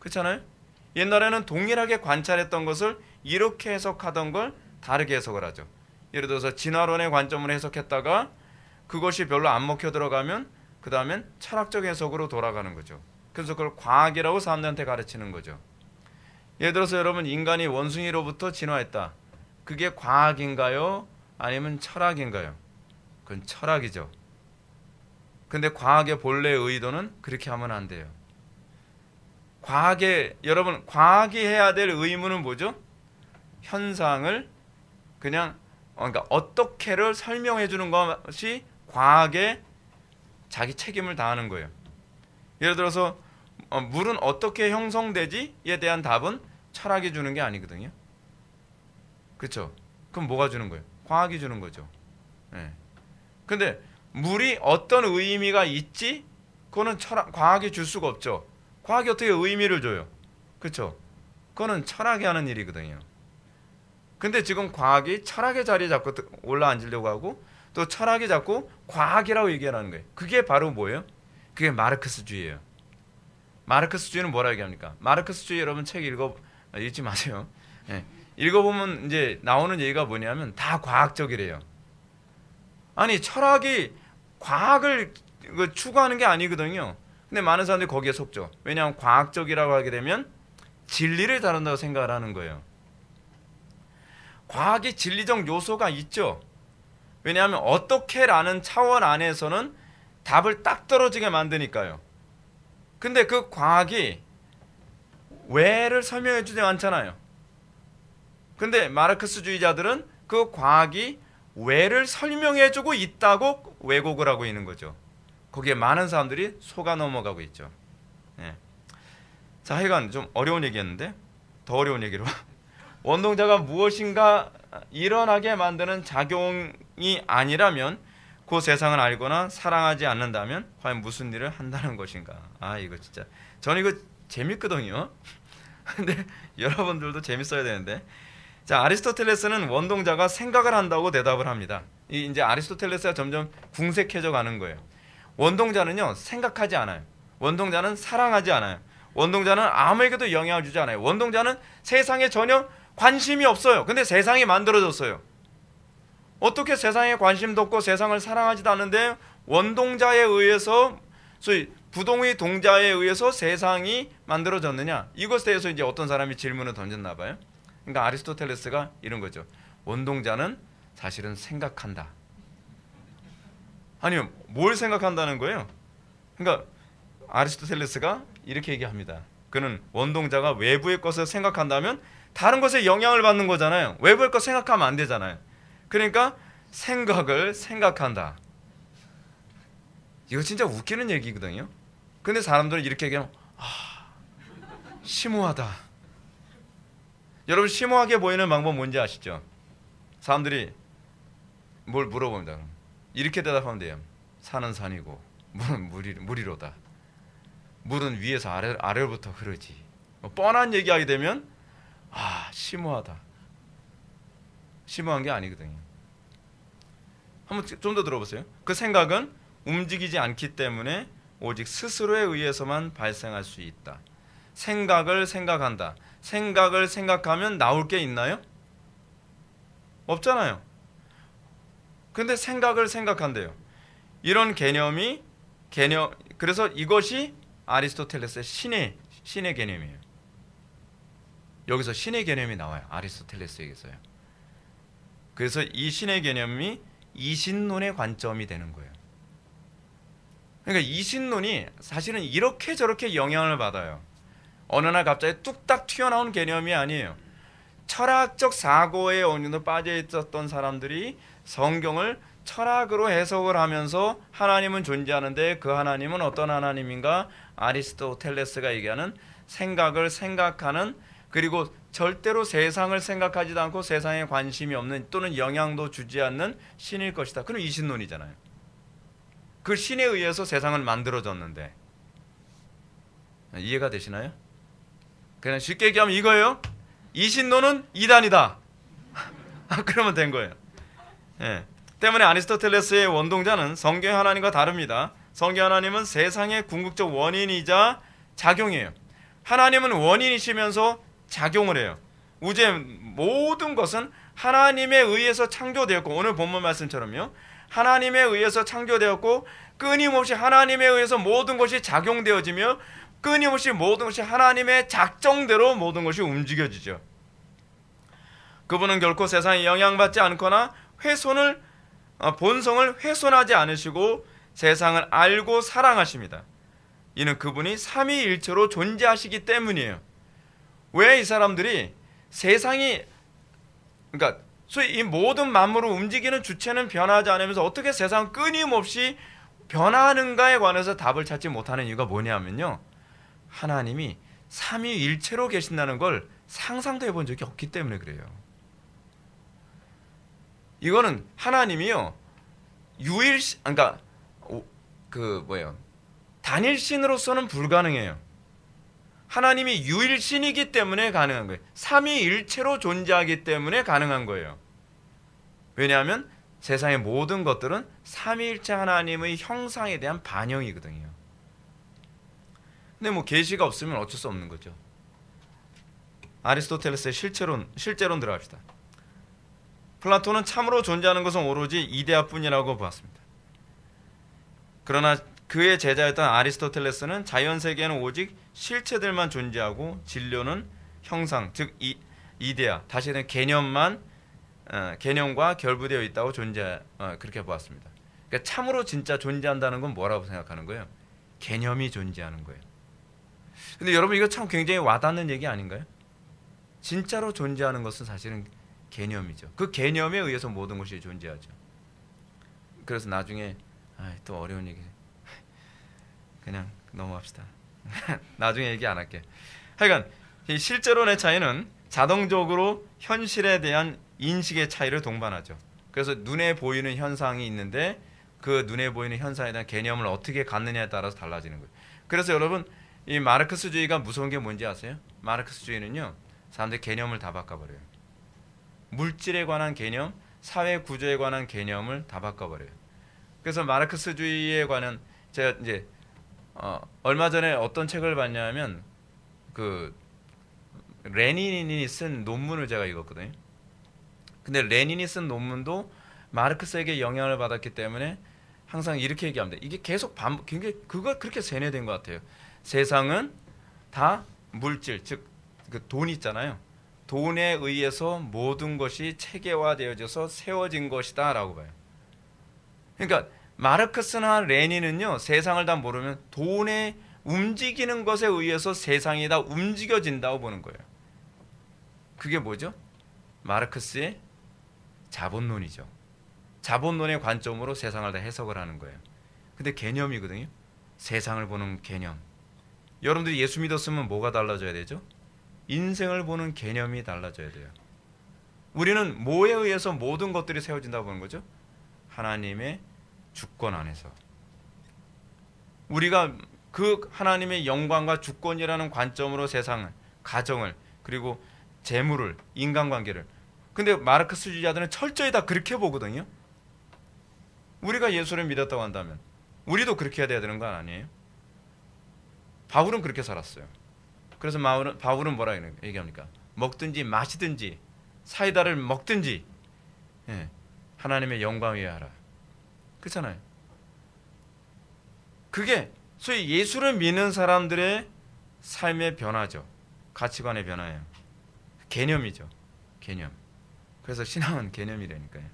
그렇잖아요? 옛날에는 동일하게 관찰했던 것을 이렇게 해석하던 걸 다르게 해석을 하죠. 예를 들어서 진화론의 관점으로 해석했다가 그것이 별로 안 먹혀 들어가면 그 다음엔 철학적 해석으로 돌아가는 거죠. 그래서 그걸 과학이라고 사람들한테 가르치는 거죠. 예를 들어서 여러분, 인간이 원숭이로부터 진화했다. 그게 과학인가요? 아니면 철학인가요? 그건 철학이죠. 근데 과학의 본래의 의도는 그렇게 하면 안 돼요. 여러분, 과학이 해야 될 의무는 뭐죠? 현상을 그러니까 어떻게를 설명해 주는 것이 과학의 자기 책임을 다하는 거예요. 예를 들어서 물은 어떻게 형성되지에 대한 답은 철학이 주는 게 아니거든요. 그렇죠? 그럼 뭐가 주는 거예요? 과학이 주는 거죠. 네. 근데 물이 어떤 의미가 있지? 그거는 과학이 줄 수가 없죠. 과학이 어떻게 의미를 줘요? 그렇죠? 그거는 철학이 하는 일이거든요. 근데 지금 과학이 철학의 자리에 자꾸 올라앉으려고 하고 또 철학이 자꾸 과학이라고 얘기하는 거예요. 그게 바로 뭐예요? 그게 마르크스주의예요. 마르크스주의는 뭐라고 얘기합니까? 마르크스주의 여러분 책 읽지 마세요. 네. 읽어보면 이제 나오는 얘기가 뭐냐면 다 과학적이래요. 아니, 철학이 과학을 추구하는 게 아니거든요. 근데 많은 사람들이 거기에 속죠. 왜냐하면 과학적이라고 하게 되면 진리를 다룬다고 생각을 하는 거예요. 과학이 진리적 요소가 있죠. 왜냐하면 어떻게라는 차원 안에서는 답을 딱 떨어지게 만드니까요. 근데 그 과학이 왜를 설명해 주지 않잖아요. 근데 마르크스주의자들은 그 과학이 왜를 설명해 주고 있다고 왜곡을 하고 있는 거죠. 거기에 많은 사람들이 속아 넘어가고 있죠. 예. 자, 하여간 좀 어려운 얘기였는데 더 어려운 얘기로 원동자가 무엇인가 일어나게 만드는 작용이 아니라면 그 세상을 알거나 사랑하지 않는다면 과연 무슨 일을 한다는 것인가. 이거 진짜 저는 이거 재밌거든요. 근데 여러분들도 재밌어야 되는데, 자, 아리스토텔레스는 원동자가 생각을 한다고 대답을 합니다. 이제 아리스토텔레스가 점점 궁색해져 가는 거예요. 원동자는요, 생각하지 않아요. 원동자는 사랑하지 않아요. 원동자는 아무에게도 영향을 주지 않아요. 원동자는 세상에 전혀 관심이 없어요. 근데 세상이 만들어졌어요. 어떻게 세상에 관심도 없고 세상을 사랑하지도 않는데 원동자에 의해서, 소위 부동의 동자에 의해서 세상이 만들어졌느냐? 이것에 대해서 이제 어떤 사람이 질문을 던졌나 봐요. 그러니까 아리스토텔레스가 이런 거죠. 원동자는 사실은 생각한다. 아니요, 뭘 생각한다는 거예요? 그러니까 아리스토텔레스가 이렇게 얘기합니다. 그는 원동자가 외부의 것을 생각한다면 다른 것에 영향을 받는 거잖아요. 외부의 것 생각하면 안 되잖아요. 그러니까 생각을 생각한다. 이거 진짜 웃기는 얘기거든요. 근데 사람들은 이렇게 얘기하면 심오하다. 여러분, 심오하게 보이는 방법 뭔지 아시죠? 사람들이 뭘 물어봅니다. 이렇게 대답하면 돼요. 산은 산이고 물은 물이로다. 물은 위에서 아래로부터 흐르지. 뻔한 얘기하게 되면 심오하다. 심오한 게 아니거든요. 한번 좀 더 들어보세요. 그 생각은 움직이지 않기 때문에 오직 스스로에 의해서만 발생할 수 있다. 생각을 생각한다. 생각을 생각하면 나올 게 있나요? 없잖아요. 근데 생각을 생각한대요. 이런 그래서 이것이 아리스토텔레스의 신의 개념이에요. 여기서 신의 개념이 나와요. 아리스토텔레스에게서요. 그래서 이 신의 개념이 이신론의 관점이 되는 거예요. 그러니까 이신론이 사실은 이렇게 저렇게 영향을 받아요. 어느 날 갑자기 뚝딱 튀어나온 개념이 아니에요. 철학적 사고에 어느 정도 빠져 있었던 사람들이 성경을 철학으로 해석을 하면서 하나님은 존재하는데 그 하나님은 어떤 하나님인가? 아리스토텔레스가 얘기하는 생각을 생각하는, 그리고 절대로 세상을 생각하지도 않고 세상에 관심이 없는 또는 영향도 주지 않는 신일 것이다. 그럼 이신론이잖아요. 그 신에 의해서 세상을 만들어졌는데, 이해가 되시나요? 그냥 쉽게 얘기하면 이거예요. 이신론은 이단이다. 그러면 된 거예요. 예. 때문에 아리스토텔레스의 원동자는 성경 하나님과 다릅니다. 성경 하나님은 세상의 궁극적 원인이자 작용이에요. 하나님은 원인이시면서 작용을 해요. 우주의 모든 것은 하나님에 의해서 창조되었고, 오늘 본문 말씀처럼요, 하나님에 의해서 창조되었고 끊임없이 하나님에 의해서 모든 것이 작용되어지며 끊임없이 모든 것이 하나님의 작정대로 모든 것이 움직여지죠. 그분은 결코 세상에 영향받지 않거나 본성을 훼손하지 않으시고 세상을 알고 사랑하십니다. 이는 그분이 삼위일체로 존재하시기 때문이에요. 왜 이 사람들이 세상이, 그러니까 소위 이 모든 만물을 움직이는 주체는 변하지 않으면서 어떻게 세상 끊임없이 변하는가에 관해서 답을 찾지 못하는 이유가 뭐냐면요, 하나님이 삼위일체로 계신다는 걸 상상도 해본 적이 없기 때문에 그래요. 이거는 하나님이요, 그러니까 단일신으로서는 불가능해요. 하나님이 유일신이기 때문에 가능한 거예요. 삼위일체로 존재하기 때문에 가능한 거예요. 왜냐하면 세상의 모든 것들은 삼위일체 하나님의 형상에 대한 반영이거든요. 근데 뭐 계시가 없으면 어쩔 수 없는 거죠. 아리스토텔레스의 실제론 들어갑시다. 플라톤은 참으로 존재하는 것은 오로지 이데아뿐이라고 보았습니다. 그러나 그의 제자였던 아리스토텔레스는 자연세계에는 오직 실체들만 존재하고 진료는 형상, 즉 이데아, 다시 말해 개념과 결부되어 있다고 그렇게 보았습니다. 그러니까 참으로 진짜 존재한다는 건 뭐라고 생각하는 거예요? 개념이 존재하는 거예요. 근데 여러분, 이거 참 굉장히 와닿는 얘기 아닌가요? 진짜로 존재하는 것은 사실은 개념이죠. 그 개념에 의해서 모든 것이 존재하죠. 그래서 나중에 또 어려운 얘기, 그냥 넘어갑시다. 나중에 얘기 안 할게. 하여간 이 실제론의 차이는 자동적으로 현실에 대한 인식의 차이를 동반하죠. 그래서 눈에 보이는 현상이 있는데 그 눈에 보이는 현상에 대한 개념을 어떻게 갖느냐에 따라서 달라지는 거예요. 그래서 여러분, 이 마르크스주의가 무서운 게 뭔지 아세요? 마르크스주의는요, 사람들 개념을 다 바꿔버려요. 물질에 관한 개념, 사회 구조에 관한 개념을 다 바꿔버려요. 그래서 마르크스주의에 관한, 제가 이제 얼마 전에 어떤 책을 봤냐면 레닌이 쓴 논문을 제가 읽었거든요. 근데 레닌이 쓴 논문도 마르크스에게 영향을 받았기 때문에 항상 이렇게 얘기합니다. 이게 계속 그거 그렇게 세뇌된 것 같아요. 세상은 다 물질, 즉 그 돈 있잖아요. 돈에 의해서 모든 것이 체계화되어져서 세워진 것이다라고 봐요. 그러니까 마르크스나 레닌은요, 세상을 다 모르면 돈에 움직이는 것에 의해서 세상이 다 움직여진다고 보는 거예요. 그게 뭐죠? 마르크스의 자본론이죠. 자본론의 관점으로 세상을 다 해석을 하는 거예요. 근데 개념이거든요. 세상을 보는 개념. 여러분들이 예수 믿었으면 뭐가 달라져야 되죠? 인생을 보는 개념이 달라져야 돼요. 우리는 뭐에 의해서 모든 것들이 세워진다고 보는 거죠? 하나님의 주권 안에서. 우리가 그 하나님의 영광과 주권이라는 관점으로 세상을, 가정을, 그리고 재물을, 인간관계를. 근데 마르크스주의자들은 철저히 다 그렇게 보거든요. 우리가 예수를 믿었다고 한다면 우리도 그렇게 해야 되는 건 아니에요? 바울은 그렇게 살았어요. 그래서 바울은 뭐라 얘기합니까? 먹든지 마시든지 사이다를 먹든지 하나님의 영광 위에 하라. 그렇잖아요. 그게 소위 예수를 믿는 사람들의 삶의 변화죠. 가치관의 변화예요. 개념이죠. 개념. 그래서 신앙은 개념이라니까요.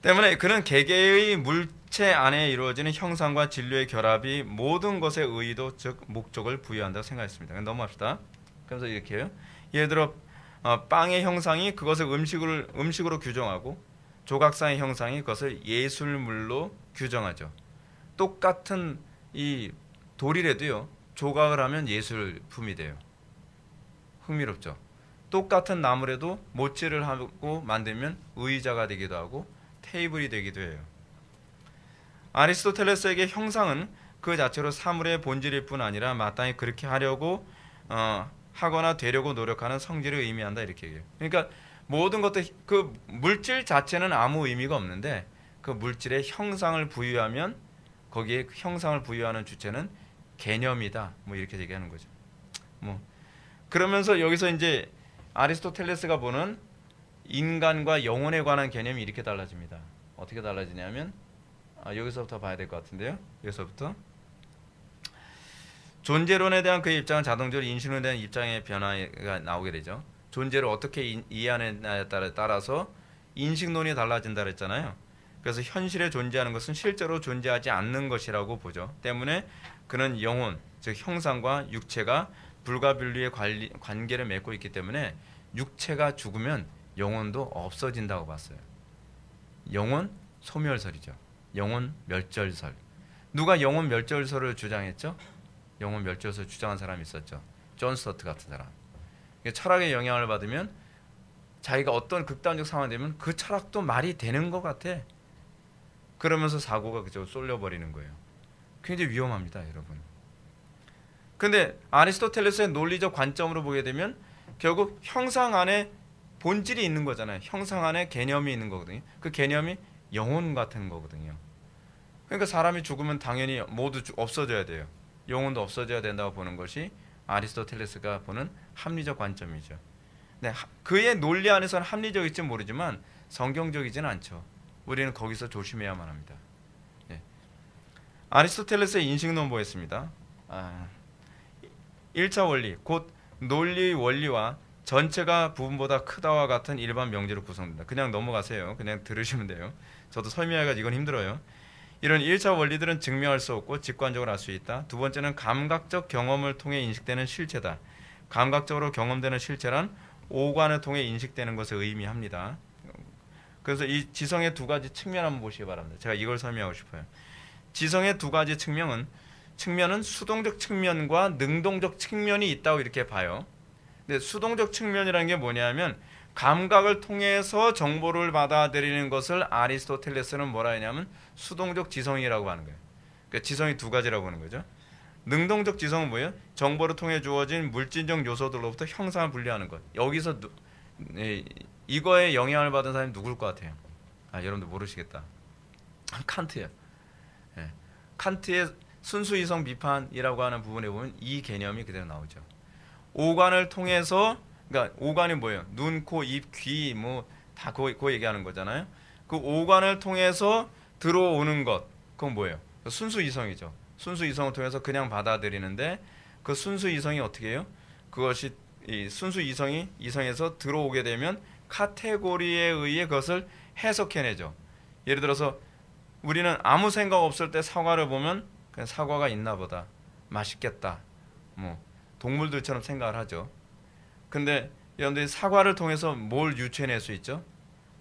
때문에 그는 개개의 물체 안에 이루어지는 형상과 진료의 결합이 모든 것의 의도 즉 목적을 부여한다고 생각했습니다. 넘어갑시다. 그래서 이렇게요. 예를 들어 빵의 형상이 그것을 음식으로 규정하고 조각상의 형상이 그것을 예술물로 규정하죠. 똑같은 이 돌이라도요. 조각을 하면 예술품이 돼요. 흥미롭죠. 똑같은 나무라도 못질을 하고 만들면 의자가 되기도 하고 테이블이 되기도 해요. 아리스토텔레스에게 형상은 그 자체로 사물의 본질일 뿐 아니라 마땅히 그렇게 하려고 하거나 되려고 노력하는 성질을 의미한다 이렇게 얘기해요. 그러니까 모든 것들 그 물질 자체는 아무 의미가 없는데 그 물질의 형상을 부여하면 거기에 형상을 부여하는 주체는 개념이다. 뭐 이렇게 얘기하는 거죠. 뭐 그러면서 여기서 이제 아리스토텔레스가 보는 인간과 영혼에 관한 개념이 이렇게 달라집니다. 어떻게 달라지냐면 여기서부터 봐야 될 것 같은데요. 여기서부터 존재론에 대한 그의 입장은 자동적으로 인식론에 대한 입장의 변화가 나오게 되죠. 존재를 어떻게 이해하느냐에 따라서 인식론이 달라진다 그랬잖아요. 그래서 현실에 존재하는 것은 실제로 존재하지 않는 것이라고 보죠. 때문에 그는 영혼, 즉 형상과 육체가 불가분리의 관계를 맺고 있기 때문에 육체가 죽으면 영혼도 없어진다고 봤어요. 영혼 소멸설이죠. 영혼 멸절설. 누가 영혼 멸절설을 주장했죠? 영혼 멸절설 주장한 사람이 있었죠. 존 스터트 같은 사람. 철학의 영향을 받으면 자기가 어떤 극단적 상황이 되면 그 철학도 말이 되는 것 같아. 그러면서 사고가 그저 쏠려버리는 거예요. 굉장히 위험합니다, 여러분. 근데 아리스토텔레스의 논리적 관점으로 보게 되면 결국 형상 안에 본질이 있는 거잖아요. 형상 안에 개념이 있는 거거든요. 그 개념이 영혼 같은 거거든요. 그러니까 사람이 죽으면 당연히 모두 없어져야 돼요. 영혼도 없어져야 된다고 보는 것이 아리스토텔레스가 보는 합리적 관점이죠. 네, 그의 논리 안에서는 합리적일지 모르지만 성경적이지는 않죠. 우리는 거기서 조심해야만 합니다. 네. 아리스토텔레스의 인식론 보겠습니다. 1차 원리, 곧 논리의 원리와 전체가 부분보다 크다와 같은 일반 명제로 구성된다. 그냥 넘어가세요. 그냥 들으시면 돼요. 저도 설명하기가 이건 힘들어요. 이런 1차 원리들은 증명할 수 없고 직관적으로 알 수 있다. 두 번째는 감각적 경험을 통해 인식되는 실체다. 감각적으로 경험되는 실체란 오관을 통해 인식되는 것을 의미합니다. 그래서 이 지성의 두 가지 측면 한번 보시기 바랍니다. 제가 이걸 설명하고 싶어요. 지성의 두 가지 측면은 수동적 측면과 능동적 측면이 있다고 이렇게 봐요. 근데 수동적 측면이라는 게 뭐냐면 감각을 통해서 정보를 받아들이는 것을 아리스토텔레스는 뭐라 하냐면 수동적 지성이라고 하는 거예요. 그러니까 지성이 두 가지라고 하는 거죠. 능동적 지성은 뭐예요? 정보를 통해 주어진 물질적 요소들로부터 형상을 분리하는 것. 여기서 이거에 영향을 받은 사람이 누굴 것 같아요? 여러분들 모르시겠다. 칸트예요. 예. 칸트의 순수이성 비판이라고 하는 부분에 보면 이 개념이 그대로 나오죠. 오관을 통해서, 그러니까 오관이 뭐예요? 눈, 코, 입, 귀 뭐 다 그거 얘기하는 거잖아요. 그 오관을 통해서 들어오는 것, 그건 뭐예요? 순수이성이죠. 순수이성을 통해서 그냥 받아들이는데 그 순수이성이 어떻게 해요? 그것이 이 순수이성에서 들어오게 되면 카테고리에 의해 그것을 해석해내죠. 예를 들어서 우리는 아무 생각 없을 때 사과를 보면 그냥 사과가 있나 보다, 맛있겠다, 뭐 동물들처럼 생각을 하죠. 근데 여러분들이 사과를 통해서 뭘 유추해낼 수 있죠?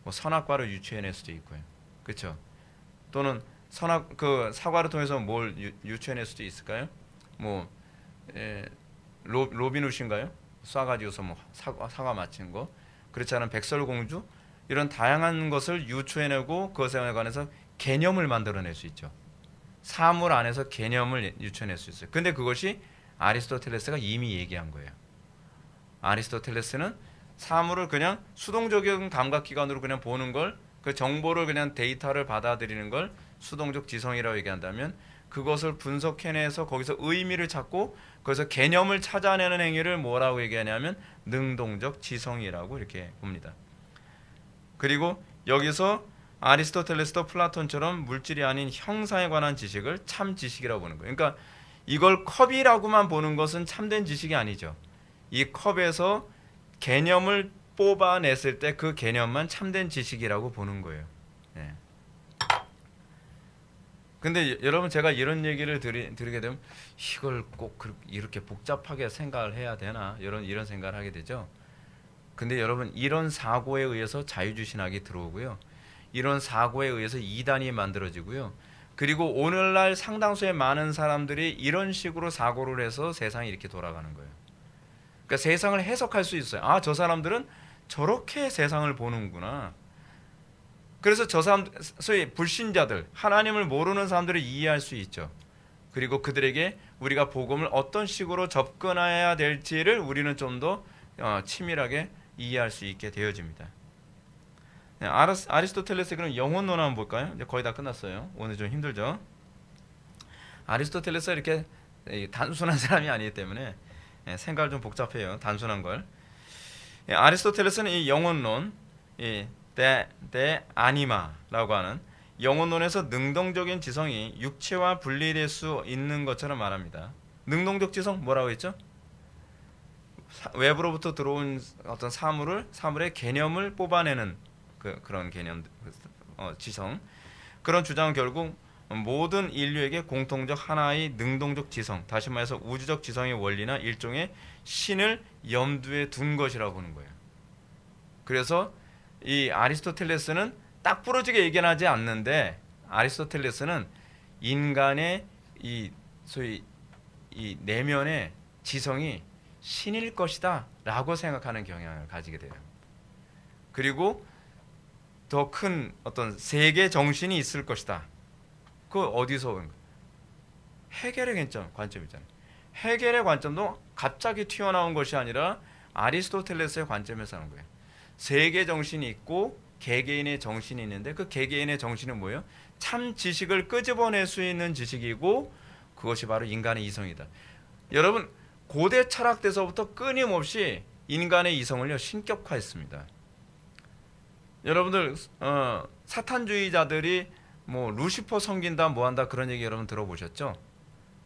뭐 선악과를 유추해낼 수도 있고요. 그렇죠? 또는 사과를 통해서 뭘 유추해낼 수도 있을까요? 뭐 로빈훗인가요? 쏴가지고서 뭐 사과 맞힌 거. 그렇지 않은 백설공주, 이런 다양한 것을 유추해내고 그것에 관해서 개념을 만들어낼 수 있죠. 사물 안에서 개념을 유추해낼 수 있어요. 근데 그것이 아리스토텔레스가 이미 얘기한 거예요. 아리스토텔레스는 사물을 그냥 수동적인 감각기관으로 그냥 보는 걸, 그 정보를 그냥 데이터를 받아들이는 걸 수동적 지성이라고 얘기한다면, 그것을 분석해내서 거기서 의미를 찾고 거기서 개념을 찾아내는 행위를 뭐라고 얘기하냐면 능동적 지성이라고 이렇게 봅니다. 그리고 여기서 아리스토텔레스도 플라톤처럼 물질이 아닌 형상에 관한 지식을 참 지식이라고 보는 거예요. 그러니까 이걸 컵이라고만 보는 것은 참된 지식이 아니죠. 이 컵에서 개념을 뽑아냈을 때 그 개념만 참된 지식이라고 보는 거예요. 예. 근데 여러분 제가 이런 얘기를 드리게 되면 이걸 꼭 이렇게 복잡하게 생각을 해야 되나 이런 생각을 하게 되죠. 근데 여러분 이런 사고에 의해서 자유주신학이 들어오고요. 이런 사고에 의해서 이단이 만들어지고요. 그리고 오늘날 상당수의 많은 사람들이 이런 식으로 사고를 해서 세상이 이렇게 돌아가는 거예요. 그러니까 세상을 해석할 수 있어요. 아, 저 사람들은 저렇게 세상을 보는구나. 그래서 저 사람, 소위 불신자들, 하나님을 모르는 사람들을 이해할 수 있죠. 그리고 그들에게 우리가 복음을 어떤 식으로 접근해야 될지를 우리는 좀 더 치밀하게 이해할 수 있게 되어집니다. 네, 아리스토텔레스의 그럼 영혼론 한번 볼까요? 이제 거의 다 끝났어요. 오늘 좀 힘들죠. 아리스토텔레스가 이렇게 단순한 사람이 아니기 때문에 생각을 좀 복잡해요. 단순한 걸. 아리스토텔레스는 이 영혼론, 데 아니마라고 하는 영혼론에서 능동적인 지성이 육체와 분리될 수 있는 것처럼 말합니다. 능동적 지성 뭐라고 했죠? 외부로부터 들어온 어떤 사물의 개념을 뽑아내는 그런 개념, 지성. 그런 주장은 결국 모든 인류에게 공통적 하나의 능동적 지성, 다시 말해서 우주적 지성의 원리나 일종의 신을 염두에 둔 것이라고 보는 거예요. 그래서 이 아리스토텔레스는 딱 부러지게 얘기하지 않는데, 아리스토텔레스는 인간의 이 소위 이 내면의 지성이 신일 것이다라고 생각하는 경향을 가지게 돼요. 그리고 더 큰 어떤 세계 정신이 있을 것이다. 그 어디서 온 거예요? 헤겔의 관점이잖아요. 헤겔의 관점도 갑자기 튀어나온 것이 아니라 아리스토텔레스의 관점에서 하는 거예요. 세계 정신이 있고 개개인의 정신이 있는데 그 개개인의 정신은 뭐예요? 참 지식을 끄집어낼 수 있는 지식이고 그것이 바로 인간의 이성이다. 여러분 고대 철학 때서부터 끊임없이 인간의 이성을요 신격화했습니다. 여러분들 사탄주의자들이 뭐 루시퍼 섬긴다 뭐한다 그런 얘기 여러분 들어보셨죠?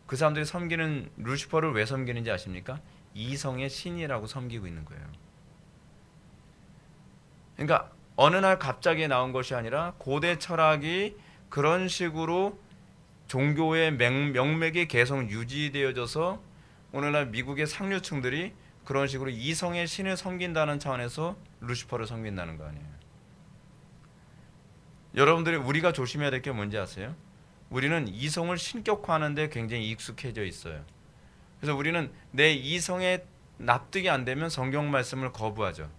그 사람들이 섬기는 루시퍼를 왜 섬기는지 아십니까? 이성의 신이라고 섬기고 있는 거예요. 그러니까 어느 날 갑자기 나온 것이 아니라 고대 철학이 그런 식으로 종교의 명맥이 계속 유지되어져서 오늘날 미국의 상류층들이 그런 식으로 이성의 신을 섬긴다는 차원에서 루시퍼를 섬긴다는 거 아니에요. 여러분들이 우리가 조심해야 될 게 뭔지 아세요? 우리는 이성을 신격화하는 데 굉장히 익숙해져 있어요. 그래서 우리는 내 이성에 납득이 안 되면 성경 말씀을 거부하죠.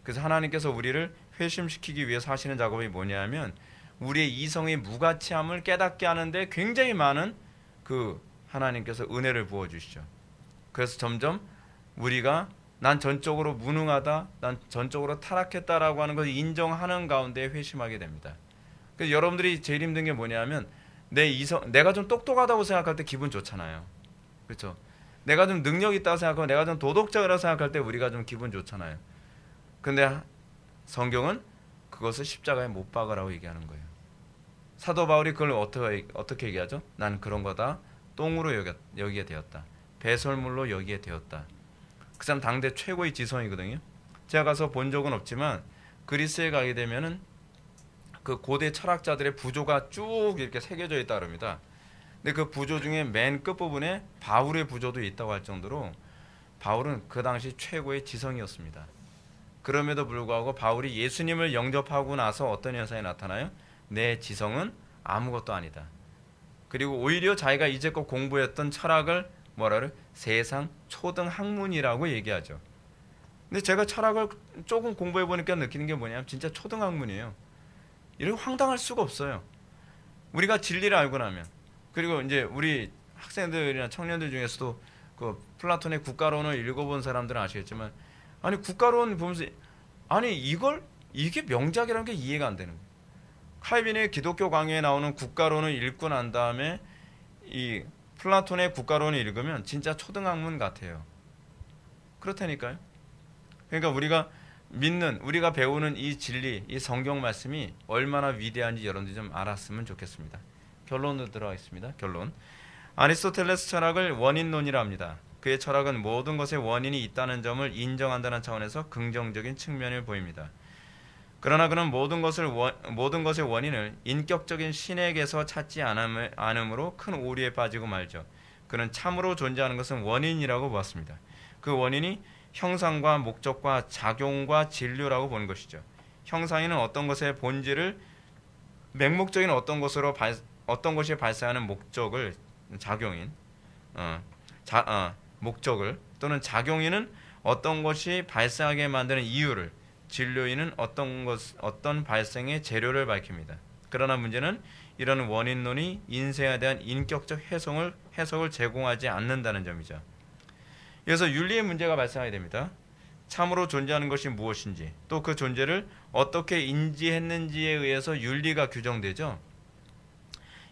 그래서 하나님께서 우리를 회심시키기 위해서 하시는 작업이 뭐냐면 우리의 이성의 무가치함을 깨닫게 하는데 굉장히 많은 그 하나님께서 은혜를 부어주시죠. 그래서 점점 우리가 난 전적으로 무능하다, 난 전적으로 타락했다라고 하는 것을 인정하는 가운데 회심하게 됩니다. 그래서 여러분들이 제일 힘든 게 뭐냐면 내가 좀 똑똑하다고 생각할 때 기분 좋잖아요. 그렇죠? 내가 좀 능력 있다고 생각하고 내가 좀 도덕적이라고 생각할 때 우리가 좀 기분 좋잖아요. 근데 성경은 그것을 십자가에 못 박으라고 얘기하는 거예요. 사도 바울이 그걸 어떻게 얘기하죠? 난 그런 거다 똥으로 여기게 되었다. 배설물로 여기게 되었다. 그 사람 당대 최고의 지성이거든요. 제가 가서 본 적은 없지만 그리스에 가게 되면은 그 고대 철학자들의 부조가 쭉 이렇게 새겨져 있다 그럽니다. 근데 그 부조 중에 맨 끝부분에 바울의 부조도 있다고 할 정도로 바울은 그 당시 최고의 지성이었습니다. 그럼에도 불구하고 바울이 예수님을 영접하고 나서 어떤 현상이 나타나요? 내 지성은 아무것도 아니다. 그리고 오히려 자기가 이제껏 공부했던 철학을 뭐라 그래요? 세상 초등 학문이라고 얘기하죠. 근데 제가 철학을 조금 공부해 보니까 느끼는 게 뭐냐면 진짜 초등 학문이에요. 이렇게 황당할 수가 없어요. 우리가 진리를 알고 나면. 그리고 이제 우리 학생들이나 청년들 중에서도 그 플라톤의 국가론을 읽어본 사람들은 아시겠지만 아니 국가론 보면서 아니 이게 명작이라는 게 이해가 안 되는 거예요. 칼빈의 기독교 강의에 나오는 국가론을 읽고 난 다음에 이 플라톤의 국가론을 읽으면 진짜 초등학문 같아요. 그렇다니까요. 그러니까 우리가 배우는 이 진리, 이 성경 말씀이 얼마나 위대한지 여러분들이 좀 알았으면 좋겠습니다. 결론으로 들어가겠습니다. 결론. 아리스토텔레스 철학을 원인론이라 합니다. 그의 철학은 모든 것의 원인이 있다는 점을 인정한다는 차원에서 긍정적인 측면을 보입니다. 그러나 그는 모든 것의 원인을 인격적인 신에게서 찾지 않으므로 큰 오류에 빠지고 말죠. 그는 참으로 존재하는 것은 원인이라고 보았습니다. 그 원인이 형상과 목적과 작용과 진료라고 보는 것이죠. 형상에는 어떤 것의 본질을 맹목적인 어떤 것이 발생하는 목적을 작용인 목적을 또는 작용인은 어떤 것이 발생하게 만드는 이유를, 진료인은 어떤 발생의 재료를 밝힙니다. 그러나 문제는 이런 원인론이 인생에 대한 인격적 해석을 제공하지 않는다는 점이죠. 그래서 윤리의 문제가 발생하게 됩니다. 참으로 존재하는 것이 무엇인지, 또 그 존재를 어떻게 인지했는지에 의해서 윤리가 규정되죠.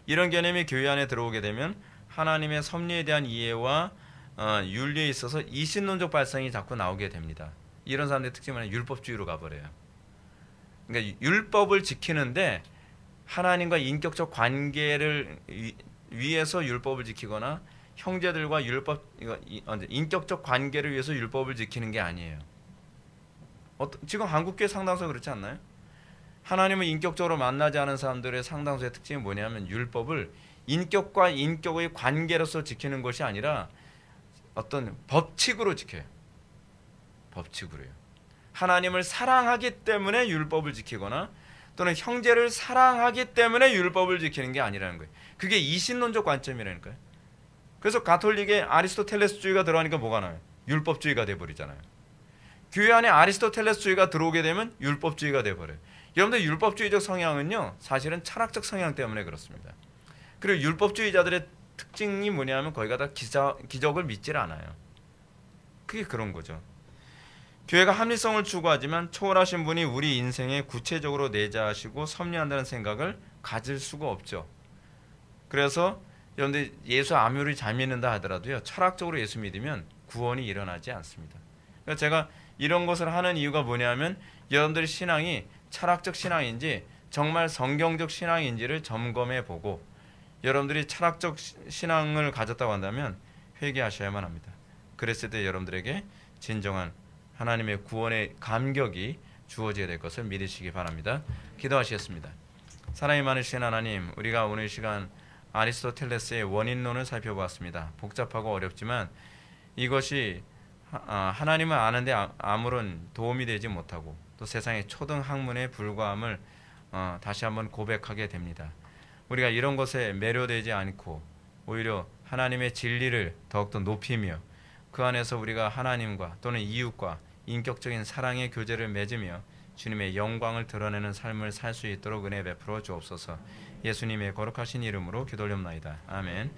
이런 개념이 교회 안에 들어오게 되면 하나님의 섭리에 대한 이해와 윤리에 있어서 이신론적 발상이 자꾸 나오게 됩니다. 이런 사람들의 특징은 율법주의로 가버려요. 그러니까 율법을 지키는데 하나님과 인격적 관계를 위해서 율법을 지키거나 형제들과 인격적 관계를 위해서 율법을 지키는 게 아니에요. 지금 한국교회 상당수 그렇지 않나요? 하나님을 인격적으로 만나지 않은 사람들의 상당수의 특징이 뭐냐면 율법을 인격과 인격의 관계로서 지키는 것이 아니라 어떤 법칙으로 지켜요. 법칙으로요. 하나님을 사랑하기 때문에 율법을 지키거나 또는 형제를 사랑하기 때문에 율법을 지키는 게 아니라는 거예요. 그게 이신론적 관점이라니까요. 그래서 가톨릭에 아리스토텔레스주의가 들어가니까 뭐가 나요? 율법주의가 돼버리잖아요. 교회 안에 아리스토텔레스주의가 들어오게 되면 율법주의가 돼버려요. 여러분들 율법주의적 성향은요, 사실은 철학적 성향 때문에 그렇습니다. 그리고 율법주의자들의 특징이 뭐냐면 거기가 다 기적을 믿질 않아요. 그게 그런 거죠. 교회가 합리성을 추구하지만 초월하신 분이 우리 인생에 구체적으로 내재하시고 섭리한다는 생각을 가질 수가 없죠. 그래서 여러분들 예수 아무리 잘 믿는다 하더라도요, 철학적으로 예수 믿으면 구원이 일어나지 않습니다. 그래서 제가 이런 것을 하는 이유가 뭐냐면 여러분들의 신앙이 철학적 신앙인지 정말 성경적 신앙인지를 점검해 보고 여러분들이 철학적 신앙을 가졌다고 한다면 회개하셔야만 합니다. 그랬을 때 여러분들에게 진정한 하나님의 구원의 감격이 주어지게 될 것을 믿으시기 바랍니다. 기도하시겠습니다. 사랑이 많으신 하나님, 우리가 오늘 이 시간 아리스토텔레스의 원인론을 살펴보았습니다. 복잡하고 어렵지만 이것이 하나님을 아는데 아무런 도움이 되지 못하고 또 세상의 초등 학문에 불과함을 다시 한번 고백하게 됩니다. 우리가 이런 것에 매료되지 않고 오히려 하나님의 진리를 더욱더 높이며 그 안에서 우리가 하나님과 또는 이웃과 인격적인 사랑의 교제를 맺으며 주님의 영광을 드러내는 삶을 살 수 있도록 은혜 베풀어 주옵소서. 예수님의 거룩하신 이름으로 기도올옵나이다. 아멘.